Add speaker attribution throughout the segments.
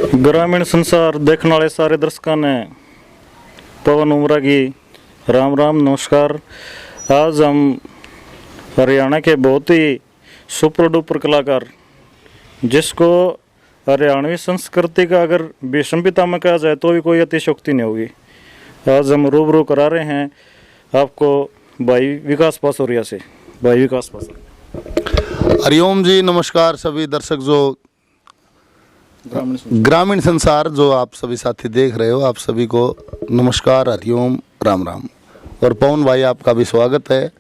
Speaker 1: ग्रामीण संसार देखने वाले सारे दर्शकों ने पवन उमरा की राम राम नमस्कार। आज हम हरियाणा के बहुत ही सुपर डुपर कलाकार, जिसको हरियाणवी संस्कृति का अगर भीष्म पितामह कहा जाए तो भी कोई अतिशयोक्ति नहीं होगी, आज हम रूबरू करा रहे हैं आपको भाई विकास पासोरिया से। भाई विकास पासोरिया।
Speaker 2: हरिओम जी, नमस्कार सभी दर्शक जो ग्रामीण संसार जो आप सभी साथी देख रहे हो, आप सभी को नमस्कार, हरिओम, राम राम। और पवन भाई, आपका भी स्वागत है।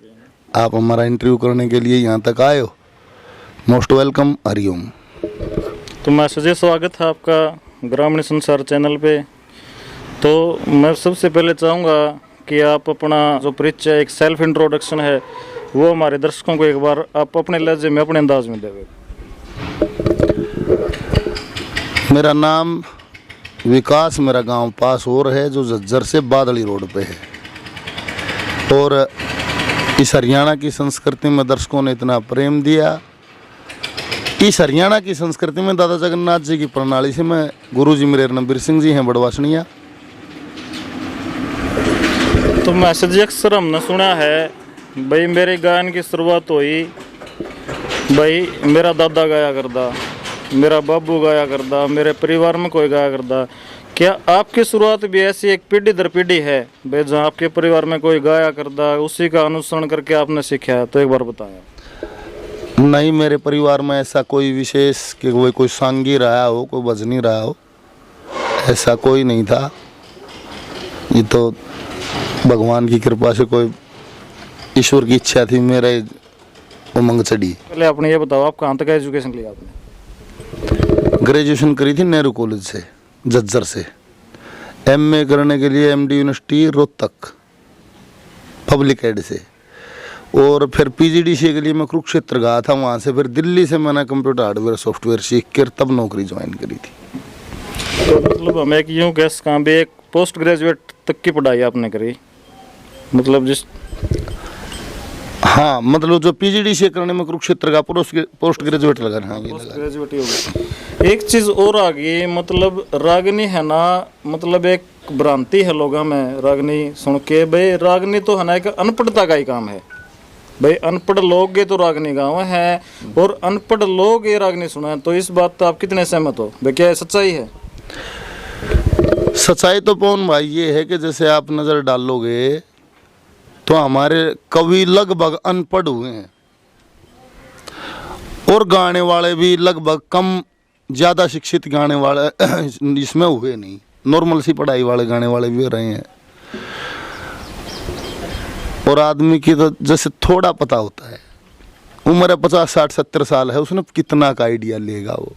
Speaker 2: आप हमारा इंटरव्यू करने के लिए यहाँ तक आए हो, मोस्ट वेलकम, हरिओम।
Speaker 1: तो मैं सजे स्वागत है आपका ग्रामीण संसार चैनल पे। तो मैं सबसे पहले चाहूँगा कि आप अपना जो परिचय, एक सेल्फ इंट्रोडक्शन है, वो हमारे दर्शकों को एक बार आप अपने लहजे में, अपने अंदाज में देंगे।
Speaker 2: मेरा नाम विकास, मेरा गांव पासोर है जो झज्जर से बादली रोड पे है। और इस हरियाणा की संस्कृति में दर्शकों ने इतना प्रेम दिया। इस हरियाणा की संस्कृति में दादा जगन्नाथ जी की प्रणाली से मैं गुरु जी मेरे रणबीर सिंह जी हैं बड़वासनिया।
Speaker 1: तो मैसेज अक्सर हमने सुना है भाई, मेरे गायन की शुरुआत हुई भाई मेरा दादा गाया करता, मेरा बाबू गाया करता, मेरे परिवार में कोई गाया करता। क्या आपकी शुरुआत भी ऐसी एक पीढ़ी दर पीढ़ी है भाई, जहाँ आपके परिवार में कोई गाया करता, उसी का अनुसरण करके आपने सीखा है? तो एक बार बताएं।
Speaker 2: नहीं, मेरे परिवार में ऐसा कोई विशेष कि कोई सांगी रहा हो, कोई भजनी रहा हो, ऐसा कोई नहीं था। ये तो भगवान की कृपा से, कोई ईश्वर की इच्छा थी, मेरे उमंग चढ़ी।
Speaker 1: पहले आपने ये बताओ, आप कहाँ तक एजुकेशन लिया आपने?
Speaker 2: ग्रेजुएशन करी थी नेहरू कॉलेज से, झज्जर से। एमए करने के लिए MD university Rohtak public ad से, और फिर पीजीडीसीए के लिए मैं कुरुक्षेत्र गया था। वहाँ से फिर दिल्ली से मैंने कंप्यूटर हार्डवेयर सॉफ्टवेयर सीख कर तब नौकरी ज्वाइन करी थी।
Speaker 1: तो मतलब हमें एक यूँ गैस कहाँ भी एक पोस्ट ग्रेजुएट तक की पढ़ाई आपने करी, मतलब जिस
Speaker 2: हाँ, मतलब जो पीजीडीसीए करने में कुरुक्षेत्र का पोस्ट ग्रेजुएट लगा। हाँ, ये
Speaker 1: पोस्ट ग्रेजुएट ही होगा। एक चीज़ और आ गई, मतलब रागनी है ना, मतलब एक भ्रांति है लोगों में रागनी सुन के, भाई रागनी तो है ना एक अनपढ़ता का ही काम है। भाई अनपढ़ लोग ये तो रागनी गाँव है और अनपढ़ लोग ये रागनी सुना। तो इस बात तो आप कितने सहमत हो भाई, क्या सच्चाई है?
Speaker 2: सच्चाई तो पवन भाई ये है कि जैसे आप नज़र डालोगे तो हमारे कवि लगभग अनपढ़ हुए हैं, और गाने वाले भी लगभग कम ज़्यादा शिक्षित गाने वाले इसमें हुए नहीं, नॉर्मल सी पढ़ाई वाले गाने वाले भी रहे हैं। और आदमी की तो जैसे थोड़ा पता होता है, उम्र 50 60 70 साल है, उसने कितना का आइडिया लेगा वो।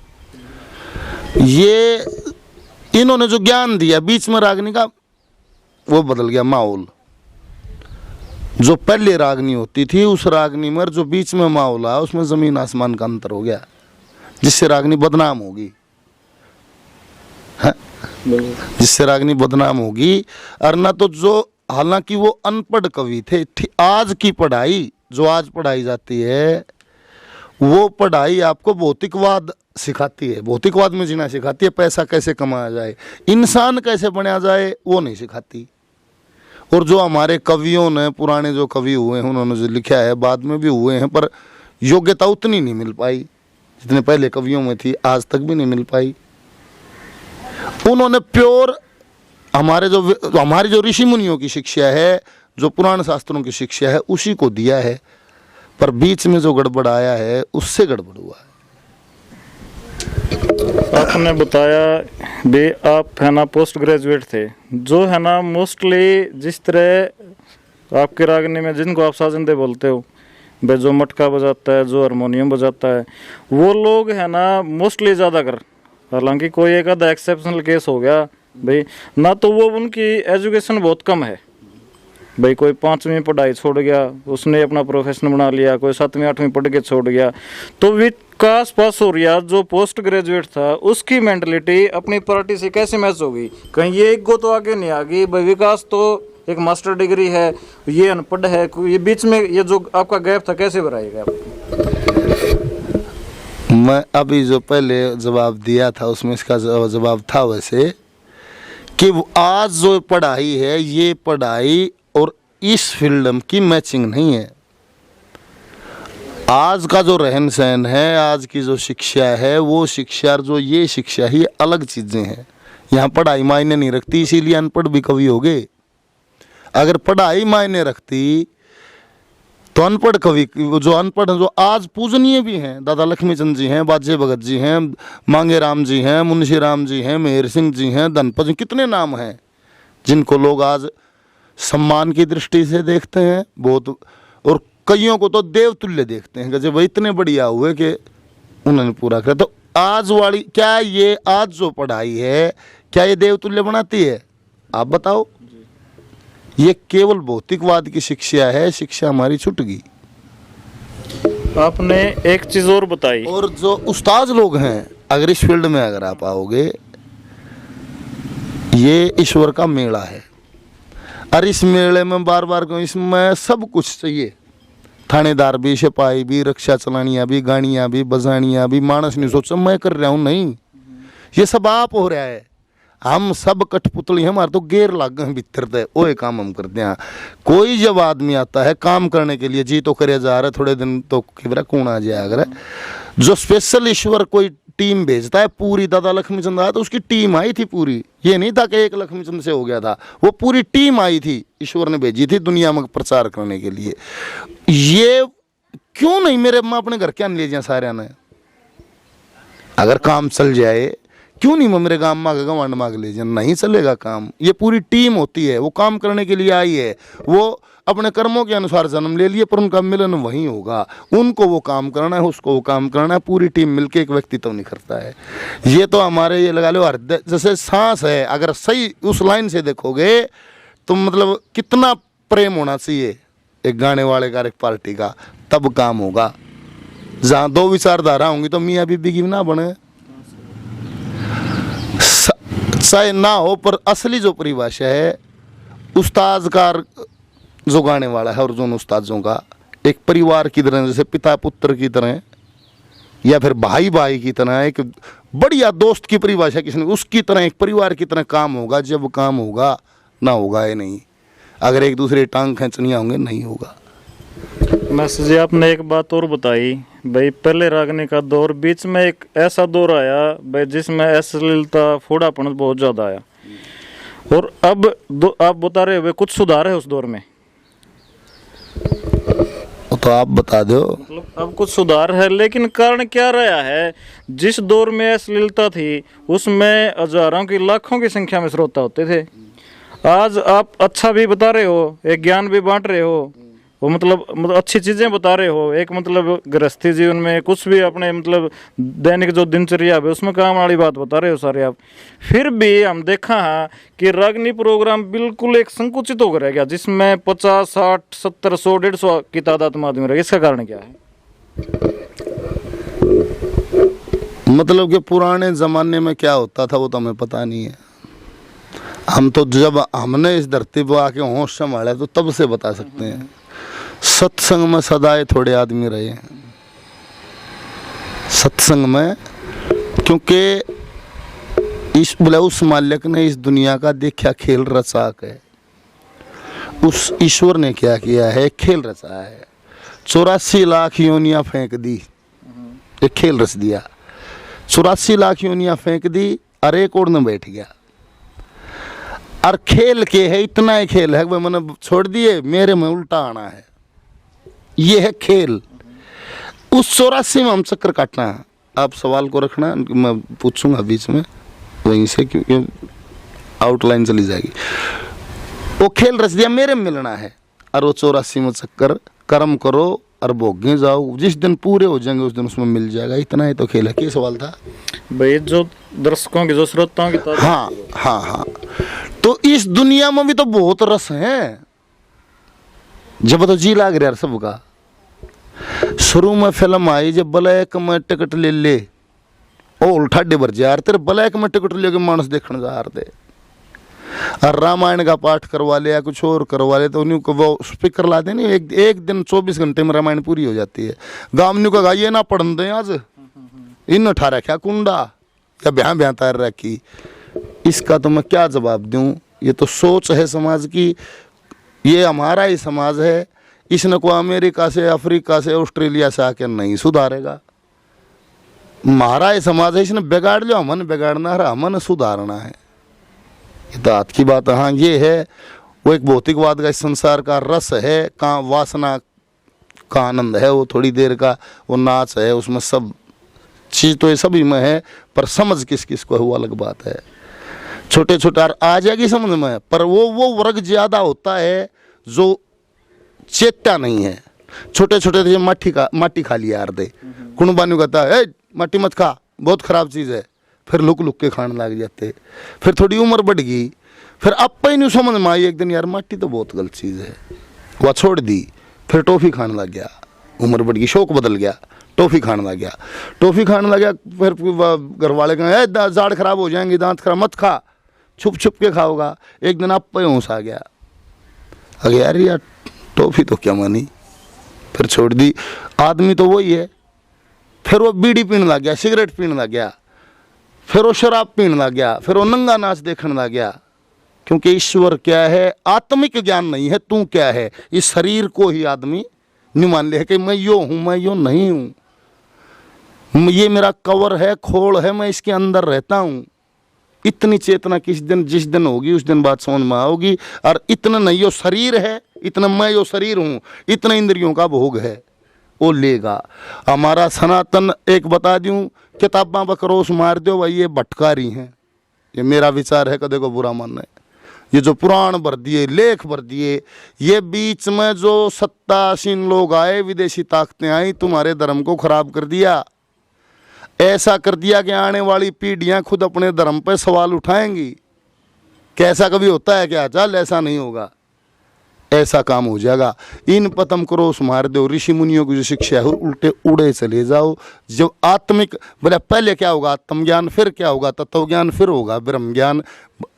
Speaker 2: ये इन्होंने जो ज्ञान दिया बीच में रागनी का, वो बदल गया माहौल। जो पहले रागनी होती थी, उस रागनी में जो बीच में माहौल आया, उसमें जमीन आसमान का अंतर हो गया, जिससे रागनी बदनाम होगी। जिससे रागनी बदनाम होगी। और ना तो जो, हालांकि वो अनपढ़ कवि थे, आज की पढ़ाई जो आज पढ़ाई जाती है, वो पढ़ाई आपको भौतिकवाद सिखाती है, भौतिकवाद में जीना सिखाती है। पैसा कैसे कमाया जाए, इंसान कैसे बनाया जाए, वो नहीं सिखाती। और जो हमारे कवियों ने, पुराने जो कवि हुए हैं, उन्होंने जो लिखा है, बाद में भी हुए हैं, पर योग्यता उतनी नहीं मिल पाई जितने पहले कवियों में थी, आज तक भी नहीं मिल पाई। उन्होंने प्योर हमारी जो ऋषि मुनियों की शिक्षा है, जो पुराण शास्त्रों की शिक्षा है, उसी को दिया है। पर बीच में जो गड़बड़ आया है, उससे गड़बड़ हुआ है।
Speaker 1: आपने बताया भी आप है ना पोस्ट ग्रेजुएट थे, जो है ना मोस्टली जिस तरह आपके रागनी में जिनको आप साजंदे बोलते हो भाई, जो मटका बजाता है, जो हारमोनियम बजाता है, वो लोग है ना मोस्टली ज़्यादा कर, हालांकि कोई एक आधा एक्सेप्शनल केस हो गया भाई ना, तो वो उनकी एजुकेशन बहुत कम है भाई। कोई 5वीं पढ़ाई छोड़ गया, उसने अपना प्रोफेशन बना लिया, कोई 7वीं 8वीं पढ़ के छोड़ गया। तो विकास पासोरिया जो पोस्ट ग्रेजुएट था, उसकी मेंटलिटी अपनी पार्टी से कैसे मैच होगी? कहीं ये एक गो तो आगे नहीं आ गई भाई, विकास तो एक मास्टर डिग्री है, ये अनपढ़ है, ये बीच में ये जो आपका गैप था कैसे भराएगा?
Speaker 2: मैं अभी जो पहले जवाब दिया था उसमें इसका जवाब था वैसे कि आज जो पढ़ाई है ये पढ़ाई और इस फील्ड की मैचिंग नहीं है। आज का जो रहन सहन है, आज की जो शिक्षा है, वो शिक्षा और जो ये शिक्षा ही अलग चीज़ें हैं। यहाँ पढ़ाई मायने नहीं रखती, इसीलिए अनपढ़ भी कवि हो गए। अगर पढ़ाई मायने रखती तो अनपढ़ कवि, जो अनपढ़ जो आज पूजनीय भी हैं, दादा लक्ष्मीचंद जी हैं, बाजे भगत जी हैं, मांगे राम जी हैं, मुंशी राम जी हैं, मेहर सिंह जी हैं, धनपत जी, कितने नाम हैं जिनको लोग आज सम्मान की दृष्टि से देखते हैं बहुत, और कईयों को तो देवतुल्य देखते हैं कि जब इतने बढ़िया हुए कि उन्होंने पूरा किया। तो आज वाली, क्या ये आज जो पढ़ाई है क्या ये देवतुल्य बनाती है? आप बताओ। ये केवल भौतिकवाद की शिक्षा है, शिक्षा हमारी छूट गई।
Speaker 1: आपने एक चीज और बताई,
Speaker 2: और जो उस्ताद लोग हैं, अगर इस फील्ड में अगर आप आओगे, ये ईश्वर का मेला है। और इस मेले में बार बार कहूं, इसमें सब कुछ चाहिए। थानेदार भी, सिपाही भी, रक्षा चलानियाँ भी, गाड़ियाँ भी, बजानियाँ भी। मानस नहीं सोचा मैं कर रहा हूँ, नहीं, ये सब आप हो रहा है। हम सब कठपुतली हैं, हमारे तो गेर लाग गए भीतर थे, वो काम हम करते हैं। कोई जब आदमी आता है काम करने के लिए, जी तो करे जा रहा है, थोड़े दिन तो खबरा कौन आ जाए। अगर जो स्पेशल ईश्वर कोई टीम भेजता है, पूरी दादा लक्ष्मीचंद आया तो उसकी टीम आई थी पूरी। ये नहीं था कि एक लक्ष्मीचंद से हो गया था, वो पूरी टीम आई थी, ईश्वर ने भेजी थी दुनिया में प्रचार करने के लिए। ये क्यों नहीं मेरे मैं अपने घर क्या ले जाए सारे ने? अगर काम चल जाए क्यों नहीं मैं मेरे गांव में गवांड मांग ले जाए? नहीं चलेगा काम। ये पूरी टीम होती है, वो काम करने के लिए आई है। वो अपने कर्मों के अनुसार जन्म ले लिए, पर उनका मिलन वहीं होगा। उनको वो काम करना है, उसको वो काम करना है। पूरी टीम मिलके एक व्यक्ति तो नहीं करता है। ये तो हमारे, ये लगा लो हृदय जैसे सांस है, अगर सही उस लाइन से देखोगे तो मतलब कितना प्रेम होना चाहिए एक गाने वाले का, एक पार्टी का, तब काम होगा। जहाँ दो विचारधारा होंगी तो मियाँ बीबी की ना बने, चाहे ना हो। पर असली जो परिभाषा है उस्ताद का, जो गाने वाला है, और जो उस्तादों का एक परिवार की तरह, जैसे पिता पुत्र की तरह या फिर भाई भाई की तरह, एक बढ़िया दोस्त की परिभाषा किसने, उसकी तरह एक परिवार की तरह काम होगा। जब काम होगा, ना होगा ये नहीं। अगर एक दूसरे टांग खींचनियाँ होंगे, नहीं होगा।
Speaker 1: मैसेज जी आपने एक बात और बताई भाई, पहले रागनी का दौर, बीच में एक ऐसा दौर आया भाई जिसमें अश्लीलता, फोड़ापन बहुत ज्यादा आया, और अब आप बता रहे हो कुछ सुधार है उस दौर में,
Speaker 2: तो आप बता दो।
Speaker 1: मतलब अब कुछ सुधार है, लेकिन कारण क्या रहा है? जिस दौर में अश्लीलता थी उसमें हजारों की, लाखों की संख्या में श्रोता होते थे। आज आप अच्छा भी बता रहे हो, एक ज्ञान भी बांट रहे हो, वो मतलब अच्छी चीजें बता रहे हो, एक मतलब गृहस्थी जीवन में कुछ भी अपने मतलब दैनिक जो दिनचर्या है उसमें काम वाली बात बता रहे हो सारे आप। फिर भी हम देखा है कि रागनी प्रोग्राम बिल्कुल एक संकुचित होकर रह गया, जिसमें 50, 60, 70, 100, 150 की तादाद में आदमी रहे। इसका कारण क्या है?
Speaker 2: मतलब कि पुराने ज़माने में क्या होता था वो तो हमें पता नहीं है। हम तो जब हमने इस धरती पर आके होश संभाला तो तब से बता सकते हैं। सत्संग में सदाए थोड़े आदमी रहे हैं, सत्संग में, क्योंकि इस बोले उस मालिक ने इस दुनिया का देखा खेल रचा है। उस ईश्वर ने क्या किया है? खेल रचा है। 84 लाख योनियां फेंक दी, एक खेल रच दिया। 84 लाख योनियां फेंक दी और एक और न बैठ गया। और खेल के है, इतना ही खेल है, मैंने छोड़ दिए, मेरे में उल्टा आना है। ये है खेल। उस 84 में हम चक्कर काटना है। आप सवाल को रखना, मैं पूछूंगा बीच में वहीं से, क्योंकि आउटलाइन चली जाएगी। वो खेल रच दिया, मेरे में मिलना है। और वो 84 में चक्कर कर्म करो और भोगे जाओ, जिस दिन पूरे हो जाएंगे उस दिन उसमें मिल जाएगा। इतना ही तो खेल है। क्या सवाल था
Speaker 1: भाई? जो दर्शकों की, जो श्रोताओं की,
Speaker 2: हाँ हाँ हाँ, तो इस दुनिया में भी तो बहुत रस है। जब तो जी लाग रहा सबका। शुरू में फिल्म आई जब ब्लैक में टिकट ले ले, ओ उल्टा डिबर जा रहे तेरे, ब्लैक में टिकट लेके मानस देखने जा रहे थे। और रामायण का पाठ करवा लिया, कुछ और करवा ले, तो उन्हीं को वो स्पीकर ला देने, एक दिन 24 घंटे में रामायण पूरी हो जाती है। गाँव ने कहा ये ना पढ़न दें आज, इन उठा रखा कुंडा या ब्याह ब्याह तार रखी। इसका तो मैं क्या जवाब दूं? ये तो सोच है समाज की, ये हमारा ही समाज है। इसने को अमेरिका से, अफ्रीका से, ऑस्ट्रेलिया से आके नहीं सुधारेगा। हमारा ही समाज है, इसने बिगाड़ लिया, हमने बिगाड़ना है, हमने सुधारना है। ये तो आज की बात है। हाँ ये है, वो एक भौतिकवाद का इस संसार का रस है, का वासना का आनंद है, वो थोड़ी देर का वो नाच है, उसमें सब चीज़ तो ये सभी में है, पर समझ किस किस को है वो अलग बात है। छोटे छोटे आ जाएगी समझ में, पर वो वर्ग ज़्यादा होता है जो चेता नहीं है। छोटे छोटे माटी खा लिया यार दे, कुणबानी कहता है माटी मत खा, बहुत ख़राब चीज़ है, फिर लुक लुक के खाने लग जाते। फिर थोड़ी उम्र बढ़ गई, फिर अब ही नहीं समझ में आई एक दिन यार माटी तो बहुत गलत चीज़ है, वह छोड़ दी। फिर टॉफ़ी खाने लग गया, उम्र बढ़ गई, शौक बदल गया, टॉफ़ी खाने लग गया, टॉफ़ी खाने लग गया। फिर घर वाले कहें जाड़ खराब हो जाएंगे, दांत खराब मत खा, छुप छुप के खाओगा। एक दिन आप पे होश आ गया, अरे यार टॉफ़ी तो क्या मानी, फिर छोड़ दी। आदमी तो वही है। फिर वो बीड़ी पीने लग गया, सिगरेट पीने लग गया, फिर वो शराब पीने लग गया, फिर वो नंगा नाच देखने लग गया। क्योंकि ईश्वर क्या है, आत्मिक ज्ञान नहीं है, तू क्या है। इस शरीर को ही आदमी नहीं मान ले कि मैं यो हूँ, मैं यो नहीं हूँ, ये मेरा कवर है, खोल है, मैं इसके अंदर रहता हूँ। इतनी चेतना किस दिन, जिस दिन होगी उस दिन बात समझ में आओगी। और इतना नहीं यो शरीर है, इतना मैं यो शरीर हूँ, इतना इंद्रियों का भोग है, वो लेगा। हमारा सनातन एक बता दूं, किताबां बकरोस मार दो भाई, ये भटकारी हैं। ये मेरा विचार है, कदे को बुरा मानना है। ये जो पुराण भर दिए, लेख भर दिए, ये बीच में जो सत्तासीन लोग आए, विदेशी ताकतें आई, तुम्हारे धर्म को खराब कर दिया। ऐसा कर दिया कि आने वाली पीढ़ियां खुद अपने धर्म पर सवाल उठाएंगी। कैसा कभी होता है क्या? चल ऐसा नहीं होगा, ऐसा काम हो जाएगा। इन पतम क्रोश मार दो। ऋषि मुनियों की जो शिक्षा है, उल्टे उड़े चले जाओ। जब आत्मिक बोले, पहले क्या होगा? आत्म ज्ञान, फिर क्या होगा? तत्व ज्ञान, फिर होगा ब्रह्म ज्ञान।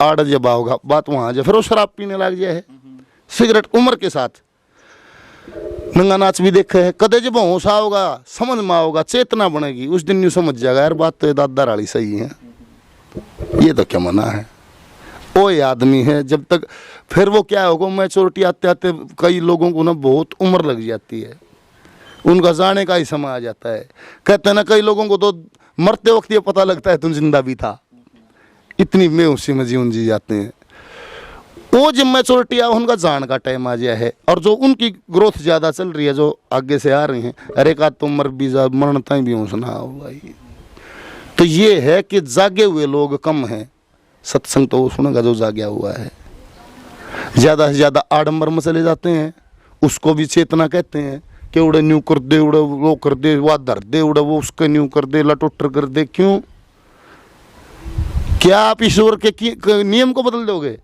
Speaker 2: आड़ जब होगा बात वहाँ जाए, फिर वो शराब पीने लग जाए, सिगरेट उम्र के साथ। नंगा नाच भी देखे है। कदे जब होश आओगा, समझ में आओगा, चेतना बनेगी, उस दिन यूँ समझ जाएगा यार बात तो ये दादा राड़ी सही है, ये तो क्या मना है। वो आदमी है जब तक, फिर वो क्या होगा, मैच्योरिटी आते आते कई लोगों को ना बहुत उम्र लग जाती है, उनका जाने का ही समय आ जाता है। कहते हैं ना, कई लोगों को तो मरते वक्त ये पता लगता है तुम जिंदा भी था, इतनी बेहोशी में जीवन जी जाते हैं। वो जब मैच्योरिटी आ, उनका जान का टाइम आ गया है। और जो उनकी ग्रोथ ज़्यादा चल रही है, जो आगे से आ रही हैं, अरे का तो मर भी जा, मरण तक भी होश ना हो भाई। तो ये है कि जागे हुए लोग कम हैं। सत्संग तो सुनेगा जो जागया हुआ है। ज़्यादा से ज़्यादा आडंबर में चले जाते हैं, उसको भी चेतना कहते हैं कि उड़े न्यू कर दे, उड़े वो कर दे, वह धर दे, उड़े वो उसका न्यू कर दे, लटोटर कर दे। क्यों? क्या आप ईश्वर के नियम को बदल दोगे?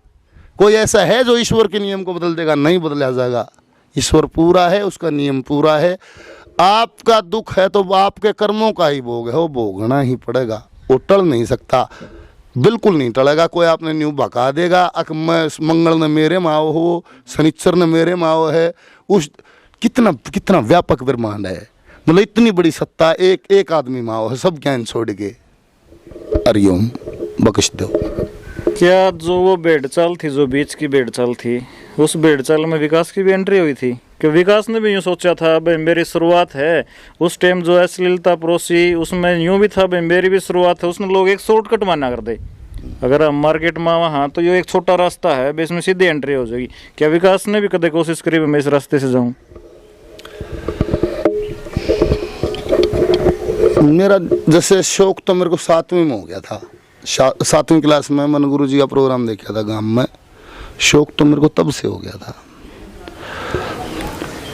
Speaker 2: कोई ऐसा है जो ईश्वर के नियम को बदल देगा? नहीं बदला जाएगा। ईश्वर पूरा है, उसका नियम पूरा है। आपका दुख है तो आपके कर्मों का ही भोग है, वो भोगना ही पड़ेगा, वो टल नहीं सकता, बिल्कुल नहीं टलेगा। कोई आपने न्यू भगा देगा, मंगल ने मेरे माओ हो, शनिचर ने मेरे माओ है। उस कितना कितना व्यापक ब्रह्मांड है, मतलब इतनी बड़ी सत्ता एक आदमी माओ है, सब ज्ञान छोड़ के। हरिओम, बख्श दो।
Speaker 1: क्या जो वो भेड़चाल थी, जो बीच की भेड़चाल थी, उस भेड़चाल में विकास की भी एंट्री हुई थी? कि विकास ने भी यूँ सोचा था भाई मेरी शुरुआत है। उस टाइम जो अश्लीलता परोसी, उसमें यूँ भी था भाई मेरी भी शुरुआत है। उसने लोग एक शॉर्टकट माना कर दे, अगर हम मार्केट में वहाँ तो ये एक छोटा रास्ता है, इसमें सीधी एंट्री हो जाएगी। क्या विकास ने भी कदे कोशिश करी मैं इस रास्ते से जाऊँ?
Speaker 2: मेरा जैसे शौक तो मेरे को 7वीं में हो गया था। 7वीं क्लास में मैंने गुरु जी का प्रोग्राम देखा था गांव में। शौक तो मेरे को तब से हो गया था।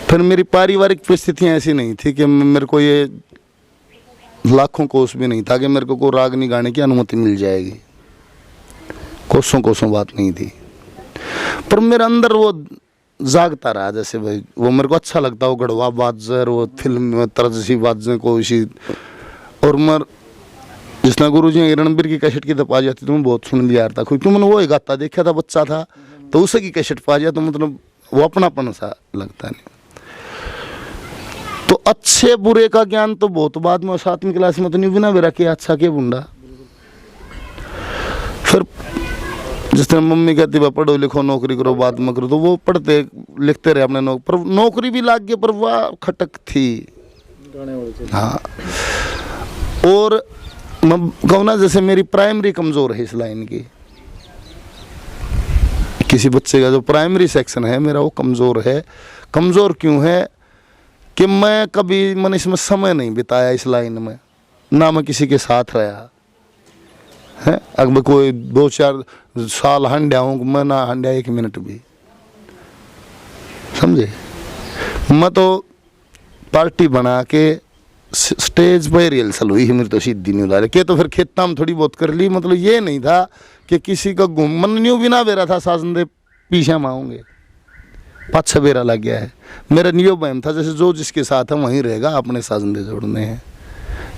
Speaker 2: फिर मेरी पारिवारिक परिस्थितियाँ ऐसी नहीं थी कि मेरे को ये लाखों कोस भी नहीं था कि मेरे को रागनी गाने की अनुमति मिल जाएगी। कोसों कोसों बात नहीं थी, पर मेरे अंदर वो जागता रहा। जैसे भाई वो मेरे को अच्छा लगता, वो गढ़वा बाजर, वो फिल्म में तर्ज बाजें को इसी। और मर जिसने गुरु जी रणबीर की कैसेट की दबा जाती तो मैं बहुत सुन लिया था, क्योंकि मैंने वो गाता देखा था, बच्चा था तो उसे की कैसेट पा जाए तो मतलब वो अपनापन सा लगता नहीं। तो अच्छे बुरे का ज्ञान तो बहुत बाद में, 7वीं क्लास में तो नहीं बिना मेरा के अच्छा के बुंडा। फिर जिस तरह मम्मी कहती है पढ़ो लिखो नौकरी करो बाद में करो, तो वो पढ़ते लिखते रहे अपने पर नौकरी भी लाग गई, पर वह खटक थी। हाँ, और मैं कहूँ ना, जैसे मेरी प्राइमरी कमजोर है इस लाइन की, किसी बच्चे का जो प्राइमरी सेक्शन है मेरा वो कमजोर है। कमजोर क्यों है कि मैंने इसमें समय नहीं बिताया इस लाइन में, ना मैं किसी के साथ रहा है। अगर कोई 2-4 साल हंड्या हूँ, मैं ना हंड्या 1 मिनट भी, समझे। मैं तो पार्टी बना के स्टेज पर रिहर्सल हुई है मेरी, तो सीधी नहीं उतारे के, तो फिर खेता में थोड़ी बहुत कर ली। मतलब ये नहीं था कि किसी का मन न्यू बिना बेरा था साजन दे पीछे मांगोगे, 5-6 बेरा लग गया है। मेरा नियो बहम था जैसे जो जिसके साथ है वहीं रहेगा, अपने साजन दे जोड़ने हैं।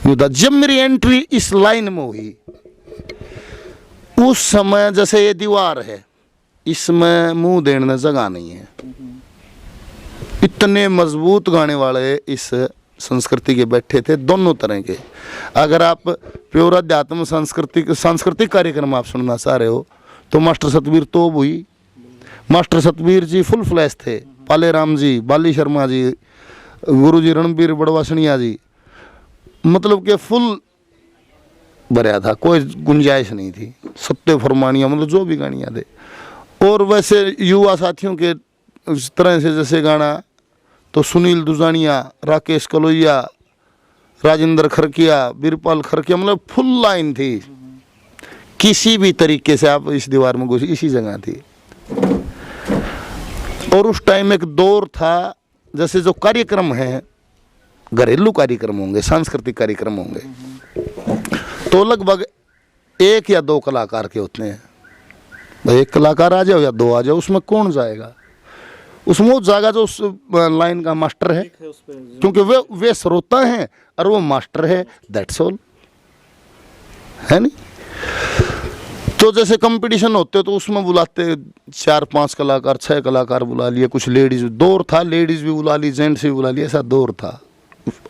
Speaker 2: यूँ था जब मेरी एंट्री इस लाइन में हुई, उस समय जैसे ये दीवार है, इसमें मुंह देने जगह नहीं है। इतने मजबूत गाने वाले इस संस्कृति के बैठे थे, दोनों तरह के। अगर आप प्योर अध्यात्म सांस्कृतिक कार्यक्रम आप सुनना चाह रहे हो तो मास्टर सतबीर तोब हुई। मास्टर सतबीर जी फुल फ्लैश थे, पाले राम जी, बाली शर्मा जी, गुरु जी रणबीर बड़वासनिया जी, मतलब के फुल भरया था, कोई गुंजाइश नहीं थी। सत्य फरमानिया, मतलब जो भी गानियाँ थे। और वैसे युवा साथियों के इस तरह से जैसे गाना तो सुनील दुजानिया, राकेश कलोइया, राजेंद्र खरकिया, बीरपाल खरकिया, मतलब फुल लाइन थी। किसी भी तरीके से आप इस दीवार में घुस, इसी जगह थी। और उस टाइम एक दौर था, जैसे जो कार्यक्रम है, घरेलू कार्यक्रम होंगे, सांस्कृतिक कार्यक्रम होंगे, तो लगभग 1 या 2 कलाकार के होते हैं। भाई 1 कलाकार आ जाओ या 2 आ जाओ, उसमें कौन जाएगा? उसमें वो जाएगा जो उस लाइन का मास्टर है, क्योंकि वे श्रोता हैं और वो मास्टर है, दैट्स ऑल, है नहीं। तो जैसे कंपटीशन होते तो उसमें बुलाते 4-5 कलाकार, 6 कलाकार बुला लिए। कुछ लेडीज, दौर था लेडीज भी बुला ली, जेंट्स भी बुला लिए, ऐसा दौर था।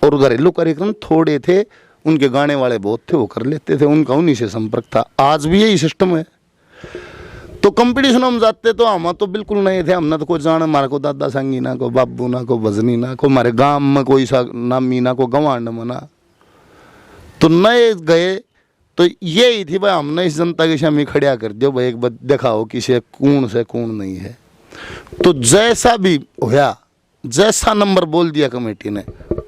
Speaker 2: और घरेलू कार्यक्रम थोड़े थे, उनके गाने वाले बहुत थे, वो कर लेते थे, उनका उन्हीं से संपर्क था। आज भी यही सिस्टम है। तो कंपटीशन हम जाते तो हम तो बिल्कुल नहीं थे, हमने तो कोई जाना, हमारे को दादा संगी ना को बाबू ना को भजनी ना को, हमारे गांव में कोई सा नामी ना को गवांड मना, तो नए गए। तो यही थी भाई, हमने इस जनता के सामने खड़िया कर दियो भाई, एक बार दिखाओ कि से कौन नहीं है। तो जैसा भी होया, जैसा नंबर बोल दिया कमेटी ने,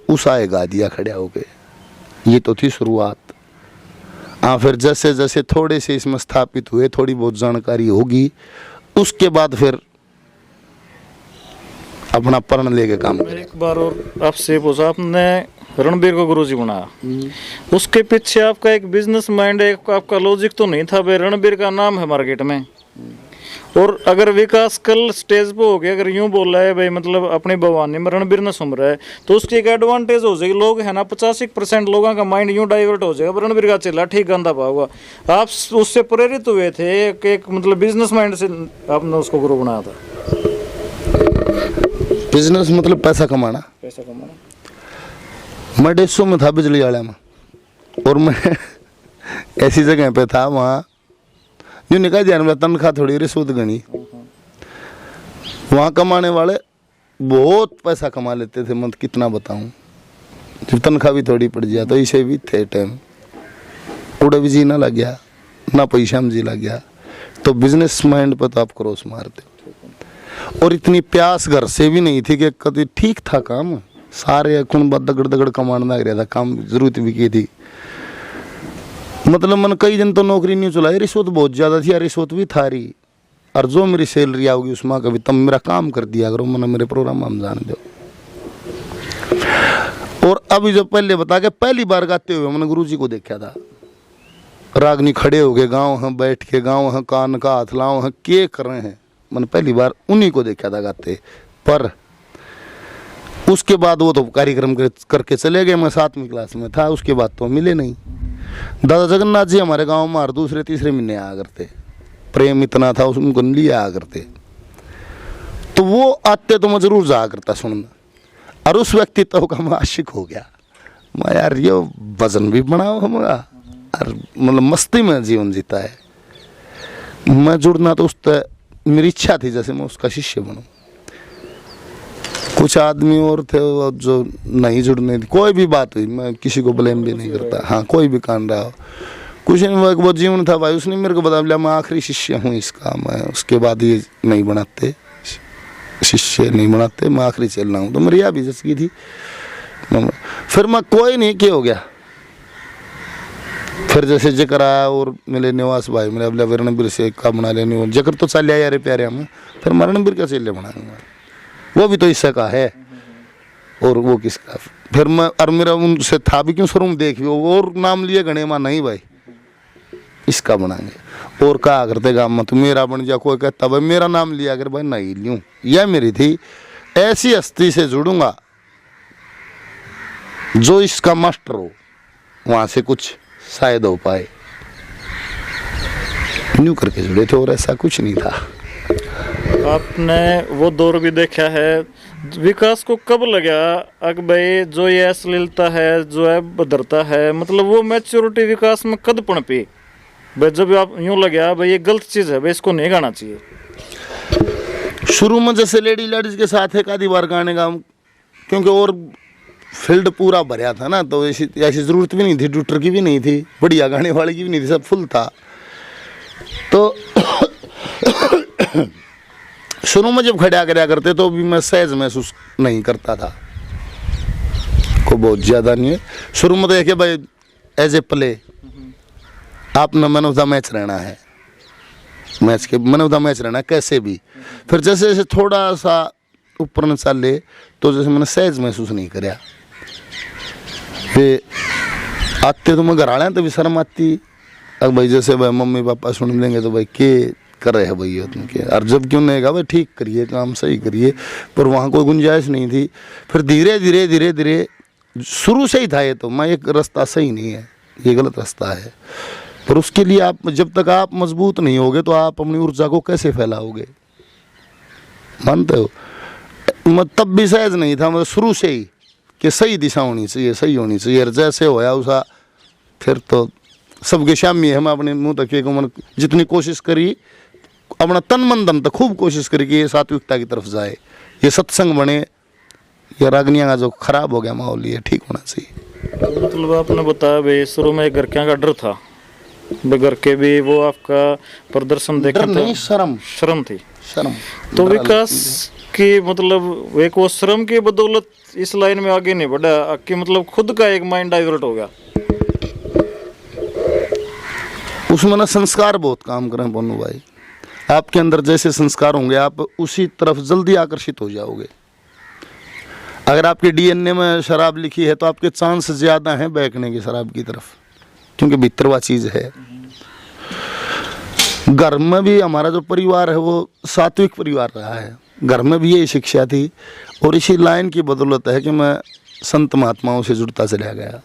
Speaker 2: उसा गा दिया खड़िया होके। ये तो थी शुरुआत। हाँ, फिर जैसे जैसे थोड़े से इसमें स्थापित हुए, थोड़ी बहुत जानकारी होगी, उसके बाद फिर अपना पर्ण लेके काम करें।
Speaker 1: एक बार और आपसे पूछा, आपने रणबीर को गुरुजी बनाया, उसके पीछे आपका एक बिजनेस माइंड, एक आपका लॉजिक तो नहीं था भाई रणबीर का नाम है मार्केट में, और अगर विकास कल स्टेज पे हो गया, अगर यूं बोल रहा है भाई, मतलब अपनी भवानी में रणबीर न सुन रहा है, तो उसकी एक एडवांटेज हो जाएगी। लोग है ना 85% लोगों का माइंड यूं डाइवर्ट हो जाएगा, रणबीर का चेला ठीक गंदा पाऊंगा। आप उससे प्रेरित हुए थे, एक मतलब बिजनेस माइंड से आपने उसको गुरु बनाया था।
Speaker 2: बिजनेस मतलब पैसा कमाना। मैं 150 में था बिजली वाले में, और मैं ऐसी जगह पे था, वहाँ जो निकाल दिया मेरा तनख्वाह थोड़ी रिश्वत गणी। वहाँ कमाने वाले बहुत पैसा कमा लेते थे, मतलब कितना बताऊँ। जब तनख्वाह भी थोड़ी पड़ गया तो इसे भी थे टाइम उड़ा भी जी ना लग गया, ना पैसा में जी लग गया। तो बिजनेस माइंड पर तो आप क्रॉस मारते। और इतनी प्यास घर से भी नहीं थी कि कभी, ठीक था काम, सारे कौन दगड़ दगड़ कमाना लग रहा था, काम जरूरत भी की थी। मतलब मन कई दिन तो नौकरी नहीं चलाई, रिश्वत बहुत ज़्यादा थी, रिश्वत भी था रही। और जो मेरी सैलरी आओगी उसमें कभी तुम मेरा काम कर दिया करो, मैंने मेरे प्रोग्राम हम जान दो। और अभी जो पहले बता के पहली बार गाते हुए मैंने गुरुजी को देखा था, रागनी खड़े हो गए, गाँव हैं बैठ के, गाँव हैं कान का हाथ लाओ हैं, के कर रहे हैं, मैंने पहली बार उन्हीं को देखा था गाते। पर उसके बाद वो तो कार्यक्रम करके चले गए, मैं 7वीं क्लास में था, उसके बाद तो मिले नहीं। दादा जगन्नाथ जी हमारे गांव में हर दूसरे तीसरे महीने आया करते, प्रेम इतना था उनको लिए आया करते, तो वो आते तो मैं जरूर जाया करता सुनना। और उस व्यक्तित्व का मैं आशिक हो गया। मैं यार ये वजन भी बनाओ हमारा और मतलब मस्ती में जीवन जीता है। मैं जुड़ना तो मेरी इच्छा थी जैसे मैं उसका शिष्य बनूं। कुछ आदमी और थे जो नहीं जुड़ने, कोई भी बात हुई मैं किसी को ब्लेम भी नहीं करता, हाँ कोई भी कांड रहा हो, कुछ नहीं, वो जीवन था भाई, उसने मेरे को बता दिया मैं आखिरी शिष्य हूँ इसका, मैं उसके बाद ये नहीं बनाते, शिष्य नहीं बनाते, मैं आखिरी चल रहा हूँ। तो मेरी यह भी जचगी थी। फिर मैं कोई नहीं क्या हो गया। फिर जैसे जिक्र आया और मिले निवास भाई मेरे अब रणबीर से का बना लेने, जिक्र तो चल यार प्यारे हम, फिर मैं रणबीर का चेले बनाऊंगा, वो भी तो इससे का है और वो किसका। फिर मैं और मेरा उनसे था भी क्यों शुरू में देख और नाम लिए गणे माँ नहीं भाई इसका बनाएंगे और कहा करते गाँव में तो मेरा बन जा, कोई कहता भाई मेरा नाम लिया अगर भाई नहीं लूँ, यह मेरी थी। ऐसी हस्ती से जुड़ूंगा जो इसका मास्टर हो, वहां से कुछ शायद हो पाए, न्यू करके जुड़े थे और ऐसा कुछ नहीं था।
Speaker 1: आपने वो दौर भी देखा है, विकास को कब लगा अग भाई जो ये अश्लीलता है जो है भद्रता है, मतलब वो मैच्योरिटी विकास में कद पनपी भाई जब आप यूं लगा भाई ये गलत चीज है भाई इसको नहीं गाना चाहिए?
Speaker 2: शुरू में जैसे लेडीज के साथ एक आधी बार गाने का, क्योंकि और फील्ड पूरा भरा था ना, तो ऐसी जरूरत भी नहीं थी, ट्विटर की भी नहीं थी, बढ़िया गाने वाले की भी नहीं थी, सब फुल था। तो शुरू में जब खड़ा करया करते तो भी मैं सहज महसूस नहीं करता था, को बहुत ज़्यादा नहीं है। शुरू में तो एक भाई एज ए प्ले आपने मैन ऑफ द मैच रहना है, मैच के मैन ऑफ द मैच रहना है कैसे भी। फिर जैसे जैसे थोड़ा सा ऊपर न चले तो जैसे मैंने सहज महसूस नहीं कराया। फिर आते तो मैं घर आया तो भी शर्म आती, अब भाई जैसे भाई मम्मी पापा सुन लेंगे तो भाई के कर रहे हैं भैया तुम के, और जब क्यों नहीं कहा भाई ठीक करिए काम सही करिए, पर वहाँ कोई गुंजाइश नहीं थी। फिर धीरे धीरे धीरे धीरे शुरू से ही था ये तो मैं एक रास्ता सही नहीं है, ये गलत रास्ता है, पर उसके लिए आप जब तक आप मजबूत नहीं होगे तो आप अपनी ऊर्जा को कैसे फैलाओगे, मानते हो? मैं तब भी सहज नहीं था, मतलब शुरू से ही कि सही दिशा होनी चाहिए, सही होनी चाहिए, जैसे होया उसा फिर तो सबके शामी हम अपने मुँह तक को जितनी कोशिश करी, अपना तन मन धन तक खूब कोशिश करी कि ये सात्विकता की तरफ जाए, ये सत्संग बने, ये रागनिया का जो खराब हो गया माहौल ये ठीक होना चाहिए।
Speaker 1: मतलब आपने बताया भाई शुरू में घर क्या का डर था, घर के भी वो आपका प्रदर्शन देखा था, शर्म थी, तो विकास की मतलब एक वो श्रम की बदौलत इस लाइन में आगे नहीं बढ़ा कि मतलब खुद का एक माइंड डाइवर्ट हो गया?
Speaker 2: उसमें ना संस्कार बहुत काम करें बोनू भाई, आपके अंदर जैसे संस्कार होंगे आप उसी तरफ जल्दी आकर्षित हो जाओगे। अगर आपके डीएनए में शराब लिखी है तो आपके चांस ज़्यादा हैं बहकने की शराब की तरफ, क्योंकि भीतरवा चीज़ है। घर में भी हमारा जो परिवार है वो सात्विक परिवार रहा है, घर में भी यही शिक्षा थी और इसी लाइन की बदौलत है कि मैं संत महात्माओं से जुड़ता चला गया।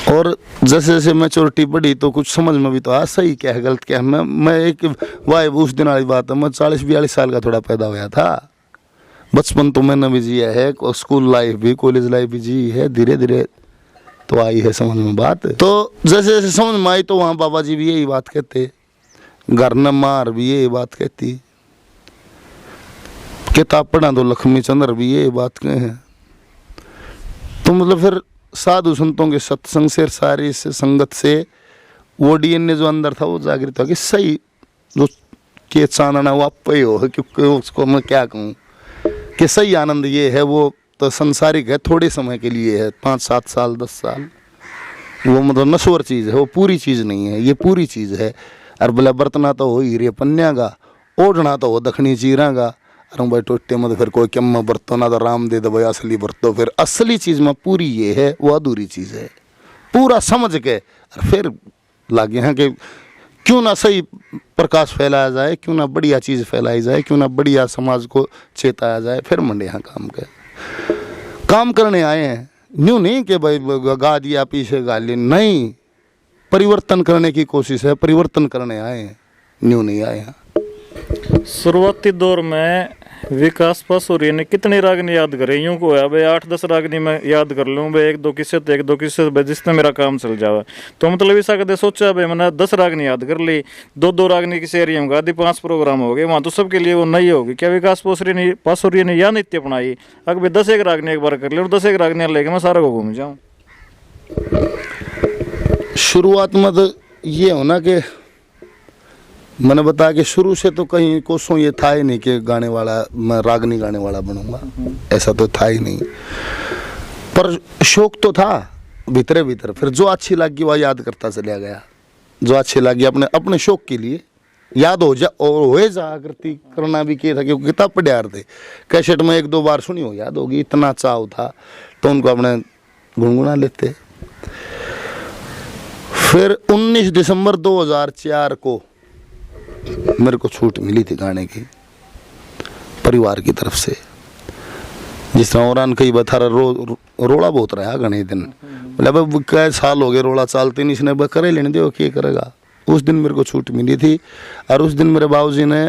Speaker 2: और जैसे जैसे मैच्योरिटी बढ़ी तो कुछ समझ में भी तो आया सही क्या है गलत क्या है। मैं एक वाह उस दिन वाली बात है, मैं 40-42 साल का थोड़ा पैदा हुआ था, बचपन तो मैंने भी जिया है, स्कूल लाइफ भी कॉलेज लाइफ भी जी है, धीरे धीरे तो आई है समझ में बात। तो जैसे जैसे समझ में आई तो वहाँ बाबा जी भी यही बात कहते, घर न मार भी यही बात कहती, किताब पढ़ा तो लक्ष्मी चंद्र भी यही बात कहे। तो मतलब फिर साधु संतों के सत्संग से सारी से संगत से वो डीएनए जो अंदर था वो जागृत हो कि सही जो के चांदना वो आप ही हो, क्योंकि उसको मैं क्या कहूँ कि सही आनंद ये है वो तो संसारिक है, थोड़े समय के लिए है, 5-7 साल 10 साल, वो मतलब नश्वर चीज़ है, वो पूरी चीज़ नहीं है, ये पूरी चीज़ है। और बोला बर्तना तो हो हीरे पन्या का, ओढ़ना तो हो दखनी चीरा का, अरे भाई टोटे मत फिर कोई कम बरतो ना तो राम दे दो भाई असली बरतो, फिर असली चीज़ में पूरी ये है वो अधूरी चीज़ है, पूरा समझ के फिर लागे हैं कि क्यों ना सही प्रकाश फैलाया जाए, क्यों ना बढ़िया चीज़ फैलाई जाए, क्यों ना बढ़िया समाज को चेताया जाए। फिर मंडे यहाँ काम करने आए हैं, न्यू नहीं कि भाई गा दिया पीछे गा ली, नहीं, परिवर्तन करने की कोशिश है, परिवर्तन करने आए हैं, न्यू नहीं आए हैं।
Speaker 1: शुरुआती दौर में विकास पसूरी ने कितनी रागनी याद करे? यूं को है भाई 8-10 रागनी मैं याद कर लूं भाई, एक दो किस्से भाई जिससे मेरा काम चल जावे। तो मतलब ऐसा कदे सोचा भाई मैंने 10 रागनी याद कर ली, दो रागनी किसी एरिया में गा दी, 5 प्रोग्राम हो गए वहाँ, तो सबके लिए वो नई होगी क्या? विकास पसूरी ने या नित्य अपनाई अगर भाई 10 एक रागनी एक बार कर ली और 10 एक रागनियाँ लेके मैं सारा को घूम जाऊँ।
Speaker 2: शुरुआत में तो ये होना कि मैंने बताया कि शुरू से तो कहीं कोसों ये था ही नहीं कि गाने वाला मैं रागनी गाने वाला बनूंगा, ऐसा तो था ही नहीं। पर शौक तो था भीतरे भीतर, फिर जो अच्छी लगी वह याद करता चला गया, जो अच्छी लगी अपने अपने शौक के लिए याद हो जा और हो जा करती करना भी किया था, क्योंकि किताब पढ़े थे कैसेट में 1-2 बार सुनी हो याद होगी, इतना चाव था तो उनको अपने गुनगुना लेते। फिर 19 दिसंबर 2004 को मेरे को छूट मिली थी गाने की परिवार की तरफ से। जिस तरह और कई बता रोड़ा बहुत रहा गाने दिन, बोले भाई कई साल हो गए रोड़ा चालते नहीं, इसने करे लेने दे क्या करेगा। उस दिन मेरे को छूट मिली थी और उस दिन मेरे बाबूजी ने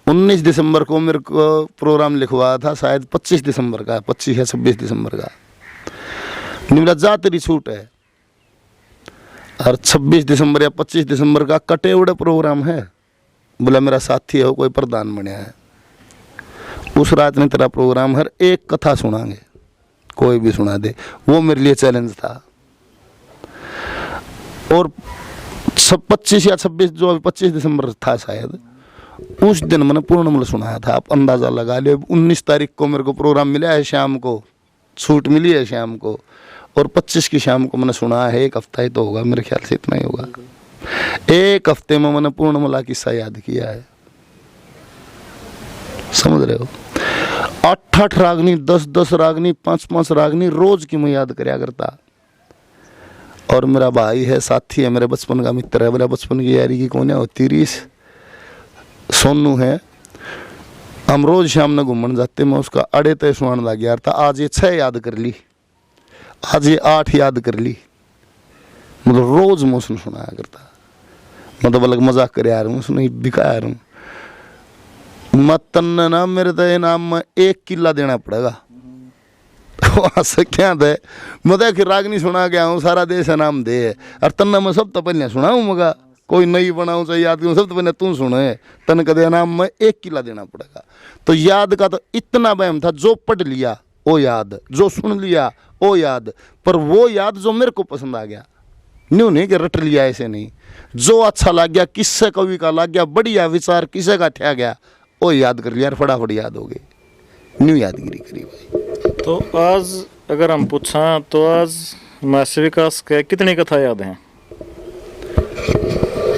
Speaker 2: 19 दिसंबर को मेरे को प्रोग्राम लिखवाया था, शायद 25 दिसंबर का, 25 या 26 दिसंबर का। मेरा जा तेरी छूट है, और 26 दिसंबर या 25 दिसंबर का कटे उड़े प्रोग्राम है। बोला मेरा साथी है वो कोई प्रधान बनया है, उस रात ने तेरा प्रोग्राम हर एक कथा सुनाएंगे, कोई भी सुना दे। वो मेरे लिए चैलेंज था। और 25 या 26 जो 25 दिसंबर था शायद, उस दिन मैंने पूर्णमल सुनाया था। आप अंदाज़ा लगा लियो। 19 तारीख को मेरे को प्रोग्राम मिला है शाम को, छूट मिली है शाम को, और 25 की शाम को मैंने सुना है। 1 हफ्ता ही तो होगा मेरे ख्याल से, इतना ही होगा। 1 हफ्ते में मैंने पूर्णमला किस्सा याद किया है, समझ रहे हो। 8-8 रागनी, 10-10 रागनी, 5-5 रागनी रोज की मैं याद करया करता। और मेरा भाई है, साथी है, मेरे बचपन का मित्र है, मेरा बचपन की यारी की कोने होती रीस सोनू है। हम रोज शाम में घूमने जाते, मैं उसका अड़े तय सुनाने लग गया था। आज ये 6 याद कर ली, आज ये 8 याद कर ली। मतलब रोज मैं उसने सुनाया करता, मतलब अलग मजाक कर यार हूँ, उसने बिका यार हूँ। मत तन्ने ना मेरे तो इनाम में 1 किला देना पड़ेगा। वहाँ से क्या दे, मैं देख रागनी सुना गया हूँ, सारा देश इनाम दे, और तन्ने मैं सब तो पहले सुनाऊँ, मगा कोई नई बनाऊँ चाहे याद करूँ, सब तो पहले तू सुने, तन कदे इनाम में 1 किला देना पड़ेगा। तो याद का तो इतना वहम था, जो पढ़ लिया वो याद, जो सुन लिया वो याद। पर वो याद जो मेरे को पसंद आ गया, न्यू नहीं कि रट लिया, ऐसे नहीं। जो अच्छा लग गया, किससे कवि का लग गया, बढ़िया विचार किसे का ठा गया, वो याद कर लिया, फटाफट याद हो गई, न्यू यादगिरी करी भाई।
Speaker 1: तो आज अगर हम पूछा तो आज महर्षि विकास के कितनी कथा याद हैं?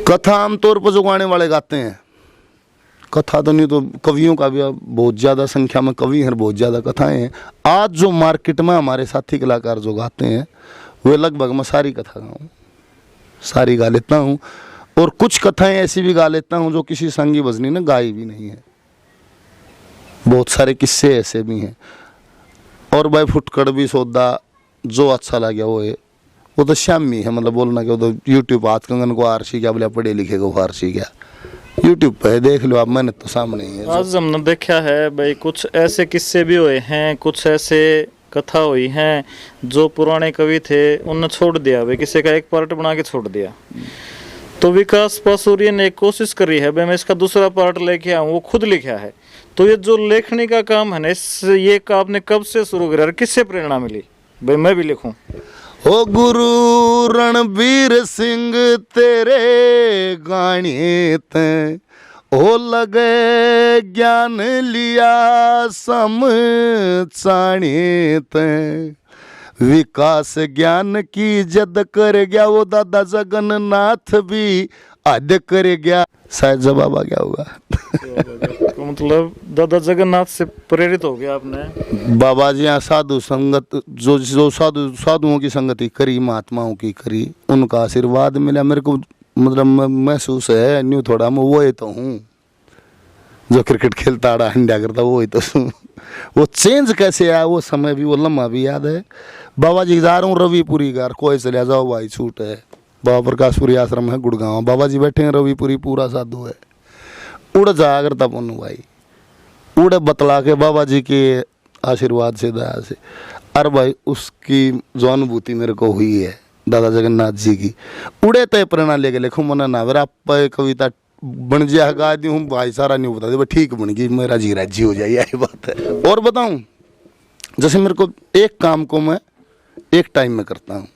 Speaker 2: कथा आमतौर पर जो गाने वाले गाते हैं, कथा तो नहीं तो कवियों का भी बहुत ज़्यादा संख्या में कवि हैं, बहुत ज़्यादा कथाएं हैं। आज जो मार्केट में हमारे साथी कलाकार जो गाते हैं, वे लगभग मैं सारी कथा गाऊँ, सारी गा लेता हूँ। और कुछ कथाएं ऐसी भी गा लेता हूँ जो किसी संगी भजनी ने गाई भी नहीं है। बहुत सारे किस्से ऐसे भी हैं। और भाई फुटकड़ भी सौदा जो अच्छा लगे वो तो श्यामी है, मतलब बोलना कि वो तो यूट्यूब आज कंगन को आरसी क्या बोले, पढ़े लिखे को आरसी क्या, यूट्यूब पे देख लो आप, मैंने तो सामने ही है।
Speaker 1: आज हमने देखा है भाई कुछ ऐसे किस्से भी हुए हैं, कुछ ऐसे कथा हुई हैं जो पुराने कवि थे उन्होंने छोड़ दिया भाई, किसी का एक पार्ट बना के छोड़ दिया। तो विकास पसूरी ने एक कोशिश करी है भाई मैं इसका दूसरा पार्ट लेके आऊँ, वो खुद लिखा है। तो ये जो लेखनी का काम है ना, ये आपने कब से शुरू करा, किससे प्रेरणा मिली भाई मैं भी लिखूं?
Speaker 2: ओ गुरु रणबीर सिंह तेरे गाने ते ओ लगे ज्ञान लिया समझाने ते, विकास ज्ञान की जद कर गया वो दादा जगन्नाथ भी आद कर गया। शायद जवाब आ गया होगा।
Speaker 1: तो मतलब दादा जगन्नाथ से प्रेरित हो गया आपने?
Speaker 2: बाबा जी यहाँ साधु संगत जो साधुओं की संगति करी, महात्माओं की करी, उनका आशीर्वाद मिला मेरे को। मतलब महसूस है न्यू थोड़ा मैं वो ही तो हूँ जो क्रिकेट खेलता आड़ा हंडा करता, वो ही तो वो चेंज कैसे आया वो समय भी, वो लम्हा भी याद है। बाबा जी जा रहा हूँ रविपुरी घर, कोई चले जाओ भाई छूट है। बाबा प्रकाशपुरी आश्रम है गुड़गांव, बाबा जी बैठे हैं रविपुरी, पूरा साधु है। उड़ जा करता पन्नू भाई, उड़े बतला के बाबा जी के आशीर्वाद से दया से, अरे भाई उसकी जो अनुभूति मेरे को हुई है दादा जगन्नाथ जी की, उड़े तय प्रेरणा लेके लिखूँ मना ना मेरा कविता बन जाए गा दी हूँ भाई सारा नहीं बता दे ठीक बन गई, मेरा जी राजी हो जाए, यही बात है। और बताऊँ, जैसे मेरे को एक काम को मैं एक टाइम में करता हूँ